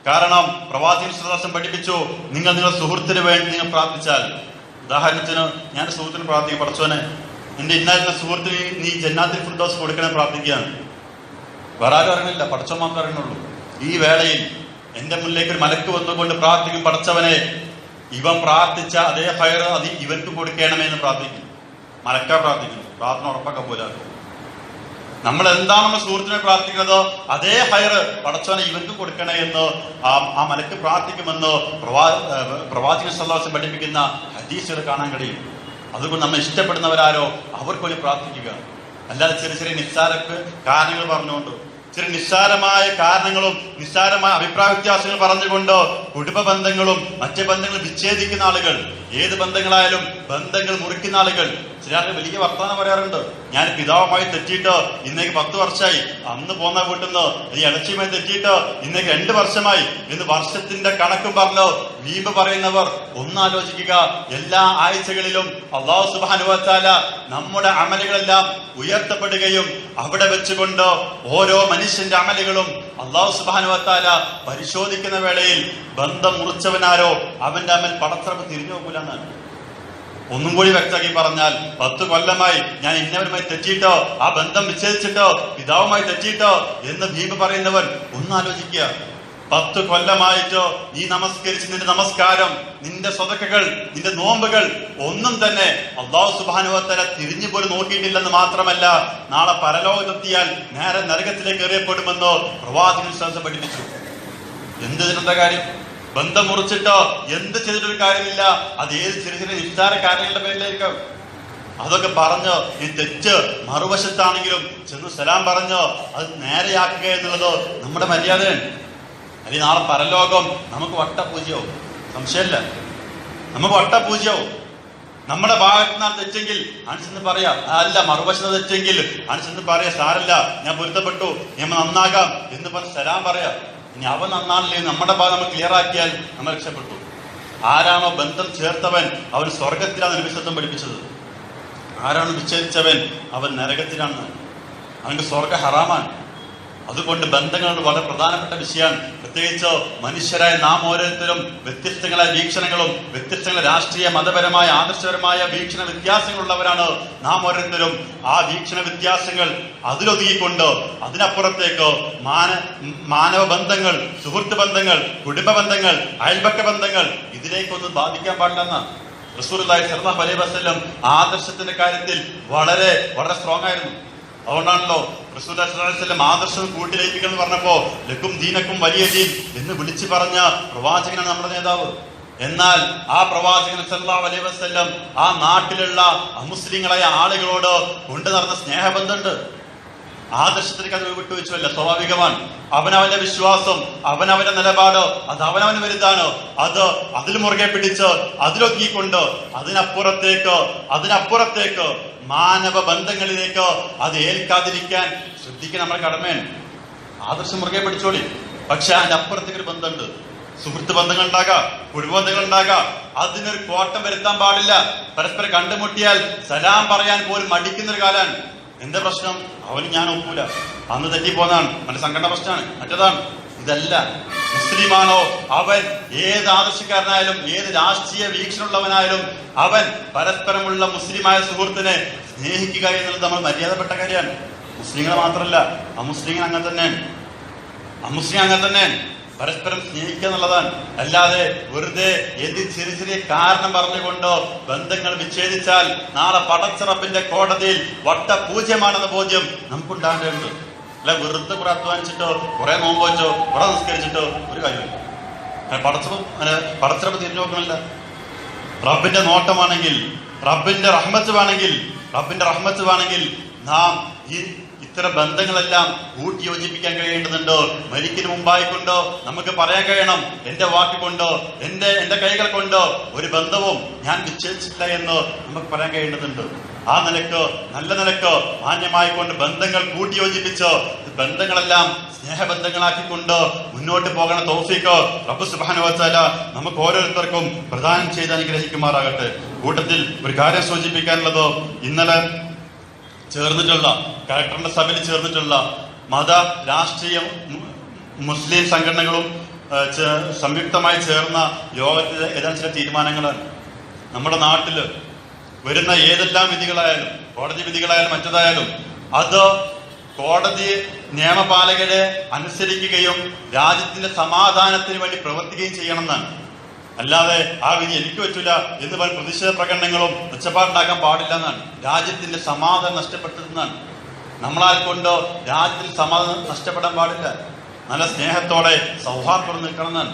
കാരണം പ്രവാചകൻ സ്വല്ലല്ലാഹു അലൈഹി വസല്ലം പഠിപ്പിച്ചു, നിങ്ങൾ നിങ്ങളുടെ സുഹൃത്തിന് വേണ്ടി നിങ്ങൾ പ്രാർത്ഥിച്ചാൽ, ഉദാഹരണത്തിന് ഞാൻ സുഹൃത്തിന് പ്രാർത്ഥിക്കും, പടച്ചോനെ എന്റെ ഇന്നായിരുന്ന സുഹൃത്തിന് നീ ജന്നാത്തുൽ ഫിർദൗസ് കൊടുക്കണേ പ്രാർത്ഥിക്കുകയാണ്. വേറെ ആരും അറിയണില്ല, പടച്ചോൻ മാത്രമേ അറിയണുള്ളൂ. ഈ വേളയിൽ എന്റെ മുന്നിലേക്ക് ഒരു മലക്ക് വന്നുകൊണ്ട് പ്രാർത്ഥിക്കും, പടച്ചവനെ ഇവൻ പ്രാർത്ഥിച്ച അതേ ഹൈർ അത് ഇവർക്ക് കൊടുക്കണമേ എന്ന് പ്രാർത്ഥിക്കും. മലക്കാ പ്രാർത്ഥിക്കുന്നു, പ്രാർത്ഥന ഉറപ്പാക്കാൻ പോലാക്കും. നമ്മൾ എന്താണ് നമ്മൾ സുഹൃത്തിനെ പ്രാർത്ഥിക്കുന്നത്, അതേ ഹൈർ പടച്ചവനെ ഇവർക്ക് കൊടുക്കണേ എന്ന് ആ മലക്ക് പ്രാർത്ഥിക്കുമെന്ന് പ്രവാചകൻ സല്ലല്ലാഹു അലൈഹി വസല്ലം പഠിപ്പിക്കുന്ന ഹദീസുകൾ കാണാൻ കഴിയും. അതുകൊണ്ട് നമ്മൾ ഇഷ്ടപ്പെടുന്നവരാരോ അവർക്ക് വേണ്ടി പ്രാർത്ഥിക്കുക. അല്ലാതെ ചെറിയ ചെറിയ നിസ്സാര കാരണങ്ങൾ പറഞ്ഞുകൊണ്ട്, ചെറിയ നിസ്സാരമായ കാരണങ്ങളും നിസ്സാരമായ അഭിപ്രായ വ്യത്യാസങ്ങൾ പറഞ്ഞുകൊണ്ട് കുടുംബ ബന്ധങ്ങളും മറ്റു ബന്ധങ്ങളും വിച്ഛേദിക്കുന്ന ആളുകൾ, ഏത് ബന്ധങ്ങളായാലും ബന്ധങ്ങൾ മുറിക്കുന്ന ആളുകൾ. ചിലർക്ക് വലിയ വർത്തമാനം പറയാറുണ്ട്, ഞാൻ പിതാവുമായി തെറ്റിയിട്ട് ഇന്നേക്ക് 10 വർഷമായി, അന്ന് പോന്ന വീട്ടിൽ നിന്ന് ഈ ഇളച്ചിയുമായി തെറ്റിയിട്ട് ഇന്നേക്ക് 2 വർഷമായി എന്ന് വർഷത്തിന്റെ കണക്കും പറഞ്ഞ് വീമ്പ് പറയുന്നവർ ഒന്നാലോചിക്കുക. എല്ലാ ആഴ്ചകളിലും അല്ലാഹു സുബ്ഹാനഹു വ തആല നമ്മുടെ അമലുകളെല്ലാം ഉയർത്തപ്പെടുകയും അവിടെ വെച്ചുകൊണ്ട് ഓരോ മനുഷ്യന്റെ അമലുകളും അല്ലാഹു സുബ്ഹാനഹു വ തആല പരിശോധിക്കുന്ന വേളയിൽ ബന്ധം മുറിച്ചവനാരോ അവന്റെ അമൽ പടച്ചറപ്പ് തിരിഞ്ഞു നോക്കൂല എന്നാണ്. ഒന്നും കൂടി വ്യക്തമാക്കി പറഞ്ഞാൽ, 10 കൊല്ലമായി ഞാൻ ഇന്നവരുമായി തെറ്റിയിട്ടോ, ആ ബന്ധം വിച്ഛേദിച്ചിട്ടോ, പിതാവുമായി തെറ്റിയിട്ടോ എന്ന് ഭീമ പറയുന്നവൻ ഒന്നാലോചിക്കുക. 10 കൊല്ലമായിട്ടോ നീ നമസ്കരിച്ച് നിന്റെ നമസ്കാരം, നിന്റെ സ്വതക്കകൾ, നിന്റെ നോമ്പുകൾ ഒന്നും തന്നെ അല്ലാഹു സുബ്ഹാനഹു വ തആല തിരിഞ്ഞു പോലും നോക്കിയിട്ടില്ലെന്ന് മാത്രമല്ല, നാളെ പരലോകത്തെത്തിയാൽ നേരെ നരകത്തിലേക്ക് എറിയപ്പെടുമെന്നോ പ്രവാചകൻ സ്വല്ലല്ലാഹു അലൈഹി വസല്ലം പഠിപ്പിച്ചു. എന്തിനെന്താ കാര്യം? ബന്ധം മുറിച്ചിട്ടോ എന്ത് ചെയ്തിട്ടൊരു കാര്യമില്ല. അത് ഏത് ചെറിയ ചെറിയ നിസ്സാര കാര്യങ്ങളുടെ പേരിലായിരിക്കും. അതൊക്കെ പറഞ്ഞ് ഈ തെറ്റ് മറുവശത്താണെങ്കിലും ചെന്ന് സലാം പറഞ്ഞ് അത് നേരെയാക്കുക എന്നുള്ളത് നമ്മുടെ മര്യാദയാണ്. അല്ലെങ്കിൽ നാളെ പരലോകം നമുക്ക് വട്ടപൂജ്യവും, സംശയമില്ല, നമുക്ക് വട്ടപൂജ്യവും. നമ്മുടെ ഭാഗത്ത് നിന്നാണ് തെറ്റെങ്കിൽ അനുസരിച്ച് പറയാം, അല്ല മറുവശത്ത് തെറ്റെങ്കിൽ അനുസരിച്ച് പറയാം, സാരല്ല ഞാൻ പൊരുത്തപ്പെട്ടു, ഞാൻ നന്നാകാം എന്ന് പറഞ്ഞ് സലാം പറയാം. ഇനി അവൻ നന്നാണില്ലേ നമ്മുടെ ഭാഗം നമ്മൾ ക്ലിയർ ആക്കിയാൽ നമ്മൾ രക്ഷപ്പെട്ടു. ആരാണോ ബന്ധം ചേർത്തവൻ അവൻ സ്വർഗത്തിലാണ് നബിസത്വം പഠിപ്പിച്ചത്. ആരാണ് വിച്ഛേദിച്ചവൻ അവൻ നരകത്തിലാണ്, അവന്റെ സ്വർഗ ഹറാമാണ്. അതുകൊണ്ട് ബന്ധങ്ങൾ വളരെ പ്രധാനപ്പെട്ട വിഷയമാണ്. പ്രത്യേകിച്ച് മനുഷ്യരായ നാം ഓരോരുത്തരും വ്യത്യസ്തങ്ങളായ വീക്ഷണങ്ങളും വ്യത്യസ്തങ്ങളെ രാഷ്ട്രീയ മതപരമായ ആദർശപരമായ വീക്ഷണ വ്യത്യാസങ്ങളുള്ളവരാണ് നാം ഓരോരുത്തരും. ആ വീക്ഷണ വ്യത്യാസങ്ങൾ അതിലൊതുങ്ങിക്കൊണ്ട് അതിനപ്പുറത്തേക്ക് മാനവ ബന്ധങ്ങൾ, സുഹൃത്ത് ബന്ധങ്ങൾ, കുടുംബ ബന്ധങ്ങൾ, അയൽപക്ക ബന്ധങ്ങൾ ഇതിലേക്കൊന്നും ബാധിക്കാൻ പാടില്ലെന്ന് റസൂലുള്ളാഹി സ്വല്ലല്ലാഹു അലൈഹി വസല്ലം ആദർശത്തിന്റെ കാര്യത്തിൽ വളരെ വളരെ സ്ട്രോങ് ആയിരുന്നു. അതുകൊണ്ടാണല്ലോ റസൂലുള്ളാഹി സ്വല്ലല്ലാഹു അലൈഹി വസല്ലം ആദർശം കൂട്ടിലയിപ്പിക്കണം എന്ന് പറഞ്ഞപ്പോ ലക്കും ദീനക്കും വലിയ ദീൻ എന്ന് വിളിച്ചു പറഞ്ഞ പ്രവാചകനാണ് നമ്മുടെ നേതാവ്. എന്നാൽ ആ പ്രവാചകൻ സല്ലല്ലാഹു അലൈഹി വസല്ലം ആ നാട്ടിലുള്ള അമുസ്ലിങ്ങളായ ആളുകളോട് കൊണ്ടു നടന്ന സ്നേഹബന്ധമുണ്ട്. ആദർശത്തിലേക്ക് അത് വിട്ടുവെച്ചല്ല, സ്വാഭാവികമാണ്. അവനവന്റെ വിശ്വാസം, അവനവന്റെ നിലപാട് അത് അവനവന് വലുതാണ്. അത് അതിൽ മുറുകെ പിടിച്ച് അതിലൊതുങ്ങിക്കൊണ്ട് അതിനപ്പുറത്തേക്ക് മാനവ ബന്ധങ്ങളിലേക്ക് അത് ഏൽക്കാതിരിക്കാൻ ശ്രദ്ധിക്കാൻ നമ്മുടെ കടമയാണ്. ആദർശം മുറുകെ പിടിച്ചോളി, പക്ഷെ അതിന്റെ അപ്പുറത്തേക്ക് ഒരു ബന്ധമുണ്ട്. സുഹൃത്ത് ബന്ധങ്ങൾ ഉണ്ടാകാം, കുടുംബ ബന്ധങ്ങൾ ഉണ്ടാകാം. അതിനൊരു കോട്ടം വരുത്താൻ പാടില്ല. പരസ്പരം കണ്ടുമുട്ടിയാൽ സലാം പറയാൻ പോലും മടിക്കുന്നൊരു കാലാണ്. എന്റെ പ്രശ്നം അവന് ഞാൻ ഒക്കൂല, അന്ന് തെറ്റിപ്പോന്നാണ്, മറ്റേ സംഘടന പ്രശ്നമാണ്, മറ്റേതാണ്. ഇതല്ല. മുസ്ലിമാണോ അവൻ, ഏത് ആദർശക്കാരനായാലും ഏത് രാഷ്ട്രീയ വീക്ഷണമുള്ളവനായാലും അവൻ പരസ്പരമുള്ള മുസ്ലിമായ സുഹൃത്തിനെ സ്നേഹിക്കുക എന്നുള്ളത് നമ്മൾ മര്യാദപ്പെട്ട കാര്യമാണ്. മുസ്ലിങ്ങൾ മാത്രമല്ല, അമുസ്ലിങ്ങൾ അങ്ങനെ തന്നെയാണ്. പരസ്പരം സ്നേഹിക്കുക എന്നുള്ളതാണ്. അല്ലാതെ വെറുതെ ചെറിയ ചെറിയ കാരണം പറഞ്ഞുകൊണ്ടോ ബന്ധങ്ങൾ വിച്ഛേദിച്ചാൽ നാളെ പടച്ച റബ്ബിന്റെ കോടതിയിൽ വട്ടപൂജ്യമാണെന്ന ബോധ്യം നമുക്കുണ്ടാകേണ്ടതുണ്ട്. അല്ല വെറുതെ കുറെ അധ്വാനിച്ചിട്ടോ കുറെ നോമ്പ് വെച്ചോ കുറെ നിസ്കരിച്ചിട്ടോ ഒരു കാര്യമില്ല. പടച്ചറപ്പ് തിരിഞ്ഞു നോക്കണില്ല. റബ്ബിന്റെ നോട്ടമാണെങ്കിൽ, റബ്ബിന്റെ റഹ്മത്ത് വേണമെങ്കിൽ നാം ഈ ഇത്തരം ബന്ധങ്ങളെല്ലാം കൂട്ടി യോജിപ്പിക്കാൻ കഴിയേണ്ടതുണ്ടോ? മരിക്കിന് മുമ്പായിക്കൊണ്ടോ നമുക്ക് പറയാൻ കഴിയണം, എന്റെ വാക്കുകൊണ്ടോ എന്റെ കൈകൾ കൊണ്ടോ ഒരു ബന്ധവും ഞാൻ വിച്ഛേദിച്ചില്ല എന്ന് നമുക്ക് പറയാൻ കഴിയേണ്ടതുണ്ട്. ആ നിലക്ക് നല്ല നിലക്ക് മാന്യമായിക്കൊണ്ട് ബന്ധങ്ങൾ കൂട്ടി യോജിപ്പിച്ചോ ബന്ധങ്ങളെല്ലാം സ്നേഹബന്ധങ്ങളാക്കിക്കൊണ്ട് മുന്നോട്ട് പോകണ തൗഫീഖ് റബ്ബ് സുബ്ഹാനഹു വ തആല നമുക്ക് ഓരോരുത്തർക്കും പ്രദാനം ചെയ്ത് അനുഗ്രഹിക്കുമാറാകട്ടെ. കൂട്ടത്തിൽ ഒരു കാര്യം സൂചിപ്പിക്കാനുള്ളത്, ഇന്നലെ ചേർന്നിട്ടുള്ള കളക്ടറിന്റെ സഭയിൽ ചേർന്നിട്ടുള്ള മത രാഷ്ട്രീയ മുസ്ലിം സംഘടനകളും സംയുക്തമായി ചേർന്ന യോഗത്തിലെ ഏതാനും ചില തീരുമാനങ്ങളാണ്. നമ്മുടെ നാട്ടില് വരുന്ന ഏതെല്ലാം വിധികളായാലും, കോടതി വിധികളായാലും മറ്റതായാലും, അത് കോടതി നിയമപാലകരെ അനുസരിക്കുകയും രാജ്യത്തിന്റെ സമാധാനത്തിന് വേണ്ടി പ്രവർത്തിക്കുകയും ചെയ്യണമെന്നാണ്. അല്ലാതെ ആ വിധി എനിക്ക് പറ്റൂല എന്ന് പറഞ്ഞ് പ്രതിഷേധ പ്രകടനങ്ങളും ഒച്ചപ്പാടുണ്ടാക്കാൻ പാടില്ല എന്നാണ്. രാജ്യത്തിന്റെ സമാധാനം നഷ്ടപ്പെട്ടതെന്നാണ്. നമ്മളാൽ കൊണ്ടോ രാജ്യത്തിൽ സമാധാനം നഷ്ടപ്പെടാൻ പാടില്ല. നല്ല സ്നേഹത്തോടെ സൗഹാർദ്ദത്തോടെ നിൽക്കണം എന്നാണ്.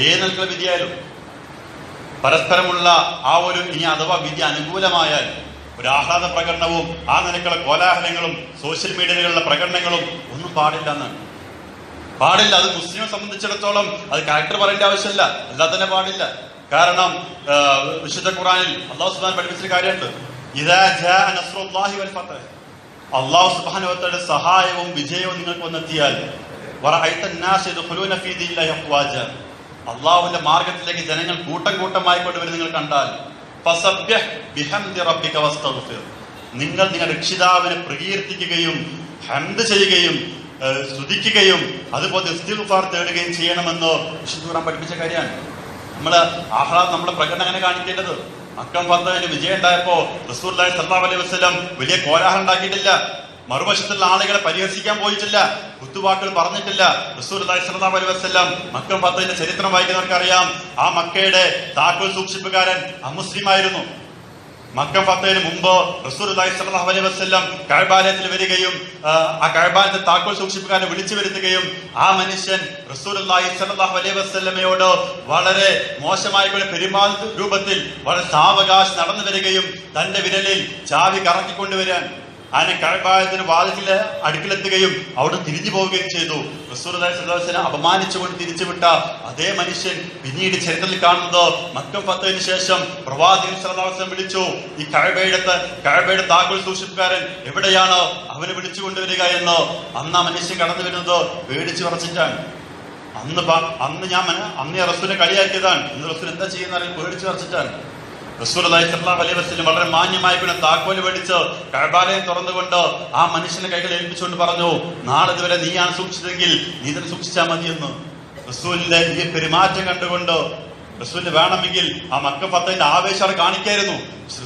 ഏത് നിൽക്കുന്ന വിധിയായാലും പരസ്പരമുള്ള ആ ഒരു ഇനി അഥവാ വിധി അനുകൂലമായാൽ ഒരു ആഹ്ലാദ പ്രകടനവും ആ നിലക്കുള്ള കോലാഹലങ്ങളും സോഷ്യൽ മീഡിയയിലുള്ള പ്രകടനങ്ങളും ഒന്നും പാടില്ല എന്നാണ്. പാടില്ല. അത് മുസ്ലിം സംബന്ധിച്ചിടത്തോളം അത് കലക്ടർ പറയേണ്ട ആവശ്യമില്ല, അല്ലാതെ തന്നെ പാടില്ല. കാരണം വിശുദ്ധ ഖുർആനിൽ അല്ലാഹു സുബ്ഹാനഹു പഠിപ്പിച്ചൊരു കാര്യമുണ്ട്, ഇദാ ജാഅ നസ്റുല്ലാഹി വൽ ഫതഹ്, അല്ലാഹു സുബ്ഹാനഹു വ തആലയുടെ സഹായവും വിജയവും നിങ്ങൾക്ക് വന്നെത്തിയാൽ, വറഅയ്ത അന്നാസ യദ്ഖുലൂന ഫീ ദീനില്ലാഹി അഫ്വാജ, അള്ളാഹുവിന്റെ മാർഗത്തിലേക്ക് ജനങ്ങൾ കൂട്ടം കൂട്ടമായി കൊണ്ടുവരും നിങ്ങൾ കണ്ടാൽ, ഫസബ്ബിഹ് ബിഹംദി റബ്ബിക വസ്തഗ്ഫിർ, നിങ്ങൾ നിങ്ങളുടെ രക്ഷിതാവിനെ പ്രകീർത്തിക്കുകയും ഹംദ് ചെയ്യുകയും സ്തുതിക്കുകയും അതുപോലെ ഇസ്തിഗ്ഫാർ തേടുകയും ചെയ്യണമെന്ന് വിശുദ്ധ ഖുർആൻ പഠിപ്പിച്ച കാര്യമാണ്. നമ്മുടെ പ്രകടനം അങ്ങനെ കാണിക്കേണ്ടത്. മക്കം ഫത്തഹിന് വിജയം ഉണ്ടായപ്പോ റസൂലുള്ളാഹി സ്വല്ലല്ലാഹു അലൈഹി വസല്ലം വലിയ കോലാഹലം ഉണ്ടാക്കിയിട്ടില്ല. മറുവശത്തുള്ള ആളുകളെ പരിഹസിക്കാൻ പോയിട്ടില്ല, കുത്തുവാക്കുകൾ പറഞ്ഞിട്ടില്ല. റസൂലുള്ളാഹി സ്വല്ലല്ലാഹു അലൈഹി വസല്ലം മക്കം ഫത്തഹിന്റെ ചരിത്രം വായിക്കുന്നവർക്കറിയാം, ആ മക്കയുടെ താക്കോൽ സൂക്ഷിപ്പുകാരൻ അമുസ്ലിമായിരുന്നു. മക്കം ഫത്തഹിന് മുമ്പ് റസൂലുള്ളാഹി സ്വല്ലല്ലാഹു അലൈഹി വസല്ലം കഅബാലയത്തിൽ വരികയും ആ കഅബാലയത്തെ താക്കോൽ സൂക്ഷിപ്പുകാരനെ വിളിച്ചു വരുത്തുകയും ആ മനുഷ്യൻ റസൂലുള്ളാഹി സ്വല്ലല്ലാഹു അലൈഹി വസല്ലമയോട് വളരെ മോശമായ പെരുമാറുന്ന രൂപത്തിൽ വളരെ സാവകാശം നടന്നു വരികയും തന്റെ വിരലിൽ ചാവി കറക്കിക്കൊണ്ടുവരാൻ അങ്ങനെ കഅബാലയത്തിന് വാതിലിന്റെ അടുക്കിലെത്തുകയും അവിടെ തിരിഞ്ഞു പോവുകയും ചെയ്തു. റസൂലുള്ളാഹി സ്വല്ലല്ലാഹു അലൈഹി വസല്ലം അപമാനിച്ചുകൊണ്ട് തിരിച്ചുവിട്ട അതേ മനുഷ്യൻ പിന്നീട് ചരിത്രത്തിൽ കാണുന്നത് മക്കം ഫത്തഹിന് ശേഷം പ്രവാചകൻ സ്വല്ലല്ലാഹു അലൈഹി വസല്ലം വിളിച്ചു, ഈ കഅബയുടെ താക്കോൽ സൂക്ഷിപ്പുകാരൻ എവിടെയാണോ അവനെ വിളിച്ചു കൊണ്ടുവരിക എന്ന്. അന്ന് ആ മനുഷ്യൻ കടന്നു വരുന്നത് പേടിച്ചു വിറച്ചിട്ടാണ്. അന്ന് റസൂലിനെ കളിയാക്കിയതാണ്. ഇന്ന് റസൂൽ എന്താ ചെയ്യുന്ന പേടിച്ചു വിറച്ചിട്ടാണ്. റസൂലുള്ളാഹി സ്വല്ലല്ലാഹു അലൈഹി വസല്ലം വളരെ മാന്യമായി പിന്നെ താക്കോല് മേടിച്ച് കഅബാലയം തുറന്നുകൊണ്ട് ആ മനുഷ്യന്റെ കൈകൾ ഏൽപ്പിച്ചുകൊണ്ട് പറഞ്ഞു, നാളെ ഇതുവരെ നീയാണ് സൂക്ഷിച്ചതെങ്കിൽ നീ തന്നെ സൂക്ഷിച്ചാൽ മതിയെന്ന്. റസൂലിന്റെ ഈ പെരുമാറ്റം കണ്ടുകൊണ്ട് റസൂലിന് വേണമെങ്കിൽ ആ മക്കം ഫത്തഹിന്റെ ആവേശം കാണിക്കായിരുന്നു.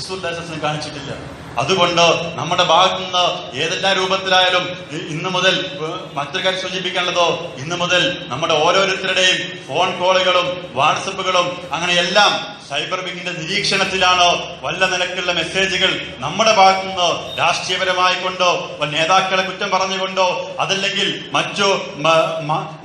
റസൂലുള്ളാഹി കാണിച്ചിട്ടില്ല. അതുകൊണ്ട് നമ്മുടെ ഭാഗത്തു നിന്ന് ഏതെല്ലാം രൂപത്തിലായാലും ഇന്ന് മുതൽ മറ്റൊരു കാര്യം സൂചിപ്പിക്കാനുള്ളതോ, ഇന്ന് മുതൽ നമ്മുടെ ഓരോരുത്തരുടെയും ഫോൺ കോളുകളും വാട്സപ്പുകളും അങ്ങനെയെല്ലാം സൈബർ വിങ്ങിന്റെ നിരീക്ഷണത്തിലാണോ വല്ല നിലക്കുള്ള മെസ്സേജുകൾ നമ്മുടെ ഭാഗത്തു നിന്ന് രാഷ്ട്രീയപരമായി കൊണ്ടോ നേതാക്കളെ കുറ്റം പറഞ്ഞുകൊണ്ടോ അതല്ലെങ്കിൽ മറ്റു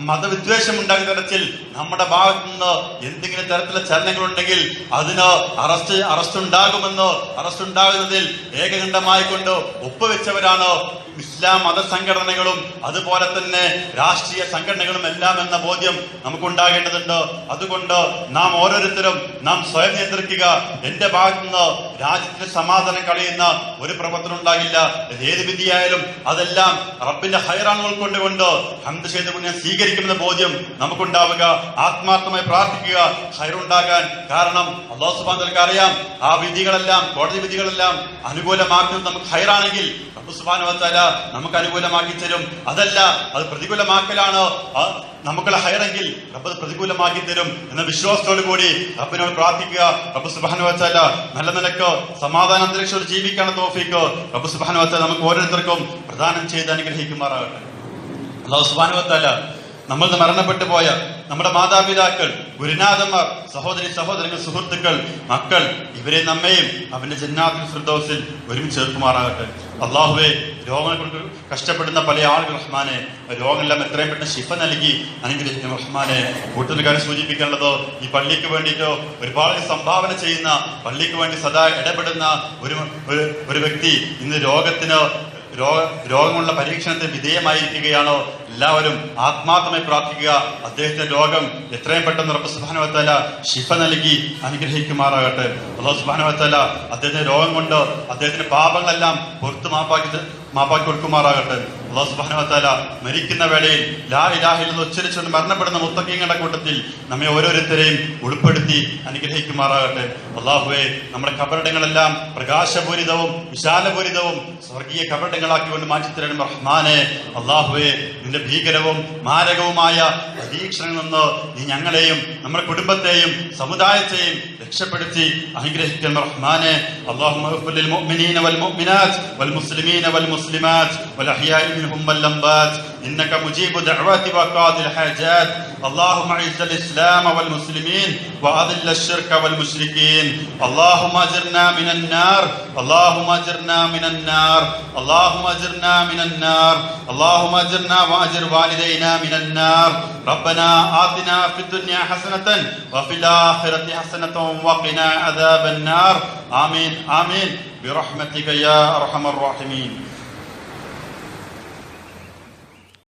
മതവിദ്വേഷം ഉണ്ടാകുന്ന തരത്തിൽ നമ്മുടെ ഭാഗത്തു നിന്ന് എന്തെങ്കിലും തരത്തിലുള്ള ചലനങ്ങളുണ്ടെങ്കിൽ അതിന് അറസ്റ്റ് ഉണ്ടാകുന്നതിൽ ഏകകണ്ഠമായി കൊണ്ട് ഒപ്പുവെച്ചവരാണ് ഇസ്ലാം മതസംഘടനകളും അതുപോലെ തന്നെ രാഷ്ട്രീയ സംഘടനകളും എല്ലാം എന്ന ബോധ്യം നമുക്കുണ്ടാകേണ്ടതുണ്ട്. അതുകൊണ്ട് നാം ഓരോരുത്തരും നാം സ്വയം നിയന്ത്രിക്കുക. എന്റെ ഭാഗത്തുനിന്ന് രാജ്യത്തിന് സമാധാനം കളയുന്ന ഒരു പ്രവർത്തനം ഉണ്ടാകില്ല. ഏത് വിധിയായാലും അതെല്ലാം റബ്ബിന്റെ ഹൈറാണ് ഉൾക്കൊണ്ടുകൊണ്ട് ഹംദ് ചെയ്ത് പുണ്യം സ്വീകരിക്കുമെന്ന ബോധ്യം നമുക്കുണ്ടാവുക. ആത്മാർത്ഥമായി പ്രാർത്ഥിക്കുക ഹൈറുണ്ടാകാൻ. കാരണം അല്ലാഹു സുബ്ഹാനഹു വ തആലക്ക് അറിയാം, ആ വിധികളെല്ലാം കോടതി വിധികളെല്ലാം അനുകൂലമാക്കുന്നത് നമുക്ക് ഹൈറാണെങ്കിൽ റബ്ബ് സുബ്ഹാനഹു വ തആല നമുക്ക് അനുകൂലമാക്കി തരും. അതല്ല അത് പ്രതികൂലമാക്കലാണ് നമുക്കുള്ള ഹൈറെങ്കിൽ റബ്ബ് പ്രതികൂലമാക്കി തരും എന്ന വിശ്വാസത്തോടു കൂടി റബ്ബിനോട് പ്രാർത്ഥിക്കുക. റബ്ബ് സുബ്ഹാനഹു വ തആല നല്ല നിലക്ക് സമാധാന അന്തരീക്ഷത്തിൽ ജീവിക്കാനുള്ള തൗഫീഖ് റബ്ബ് സുബ്ഹാനഹു വ തആല നമുക്ക് ഓരോരുത്തർക്കും പ്രദാനം ചെയ്ത് അനുഗ്രഹിക്കുമാറാകട്ടെ. അല്ലാഹു സുബ്ഹാനഹു വ തആല നമ്മൾ മരണപ്പെട്ടു പോയ നമ്മുടെ മാതാപിതാക്കൾ, ഗുരുനാഥന്മാർ, സഹോദരി സഹോദരങ്ങൾ, സുഹൃത്തുക്കൾ, മക്കൾ, ഇവരെ നമ്മയും അവന്റെ ജന്നാത്തുൽ ഫിർദൗസിൽ ഒരുമിച്ച് ചേർക്കുമാറാകട്ടെ. അള്ളാഹുവേ, രോഗങ്ങൾ കൊണ്ട് കഷ്ടപ്പെടുന്ന പല ആളുകൾ റഹ്മാനെ, രോഗമെല്ലാം എത്രയും പെട്ടെന്ന് ശിഫ നൽകി അനുഗ്രഹിക്കുന്ന റഹ്മാനെ. കൂട്ടുകാരെ സൂചിപ്പിക്കാനുള്ളതോ, ഈ പള്ളിക്ക് വേണ്ടിയിട്ടോ ഒരുപാട് സംഭാവന ചെയ്യുന്ന, പള്ളിക്ക് വേണ്ടി സദാ ഇടപെടുന്ന ഒരു വ്യക്തി ഇന്ന് രോഗമുള്ള പരീക്ഷണത്തിന് വിധേയമായിരിക്കുകയാണോ? എല്ലാവരും ആത്മാർത്ഥമായി പ്രാർത്ഥിക്കുക. അദ്ദേഹത്തിന്റെ രോഗം എത്രയും പെട്ടെന്ന് റബ്ബ് സുബ്ഹാനഹു വ തആല ശിഫ നൽകി അനുഗ്രഹിക്കുമാറാകട്ടെ. അല്ലാഹു സുബ്ഹാനഹു വ തആല അദ്ദേഹത്തിന്റെ രോഗം കൊണ്ട് അദ്ദേഹത്തിന്റെ പാപങ്ങളെല്ലാം പുറത്ത് മാപ്പാക്കി കൊടുക്കുമാറാകട്ടെ. അല്ലാഹു സുബ്ഹാനഹു വ തആല മരിക്കുന്ന വേളയിൽ ലാ ഇലാഹ ഇല്ലല്ലാഹ് ഉച്ചരിച്ചുകൊണ്ട് മരണപ്പെടുന്ന മുത്തഖീങ്ങളുടെ കൂട്ടത്തിൽ നമ്മെ ഓരോരുത്തരെയും ഉൾപ്പെടുത്തി അനുഗ്രഹിക്കുമാറാകട്ടെ. അല്ലാഹുവേ, നമ്മുടെ കബറിടങ്ങളെല്ലാം പ്രകാശപൂരിതവും വിശാലപൂരിതവും സ്വർഗീയ കബറിടങ്ങളാക്കിക്കൊണ്ട് മാറ്റിത്തരണം റഹ്മാനെ. അല്ലാഹുവേ, നിന്റെ ഭീകരവും മാരകവുമായ പരീക്ഷണങ്ങളിൽ നിന്ന് നീ ഞങ്ങളെയും നമ്മുടെ കുടുംബത്തെയും സമുദായത്തെയും രക്ഷപ്പെടുത്തി അനുഗ്രഹിക്കണം റഹ്മാനെ. അല്ലാഹുമ്മ ഗ്ഫിർ ലിൽ മുഅ്മിനീന വൽ മുഅ്മിനാത്ത് വൽ മുസ്ലിമീന വൽ മുസ്ലിമാത്ത് വൽ അഹ്യാഇ മിൻഹും വൽ അംവാത്ത് ഇന്നക മുജീബു ദഅവാതി വഖാദിൽ ഹാജാത്ത്. اللهم اعز الاسلام والمسلمين واذل الشرك والمشركين. اللهم اجرنا من النار، اللهم اجرنا من النار، اللهم اجرنا من النار، اللهم اجرنا واجر والدينا من النار. ربنا آتنا في الدنيا حسنة وفي الآخرة حسنة وقنا عذاب النار. آمين آمين برحمتك يا أرحم الراحمين.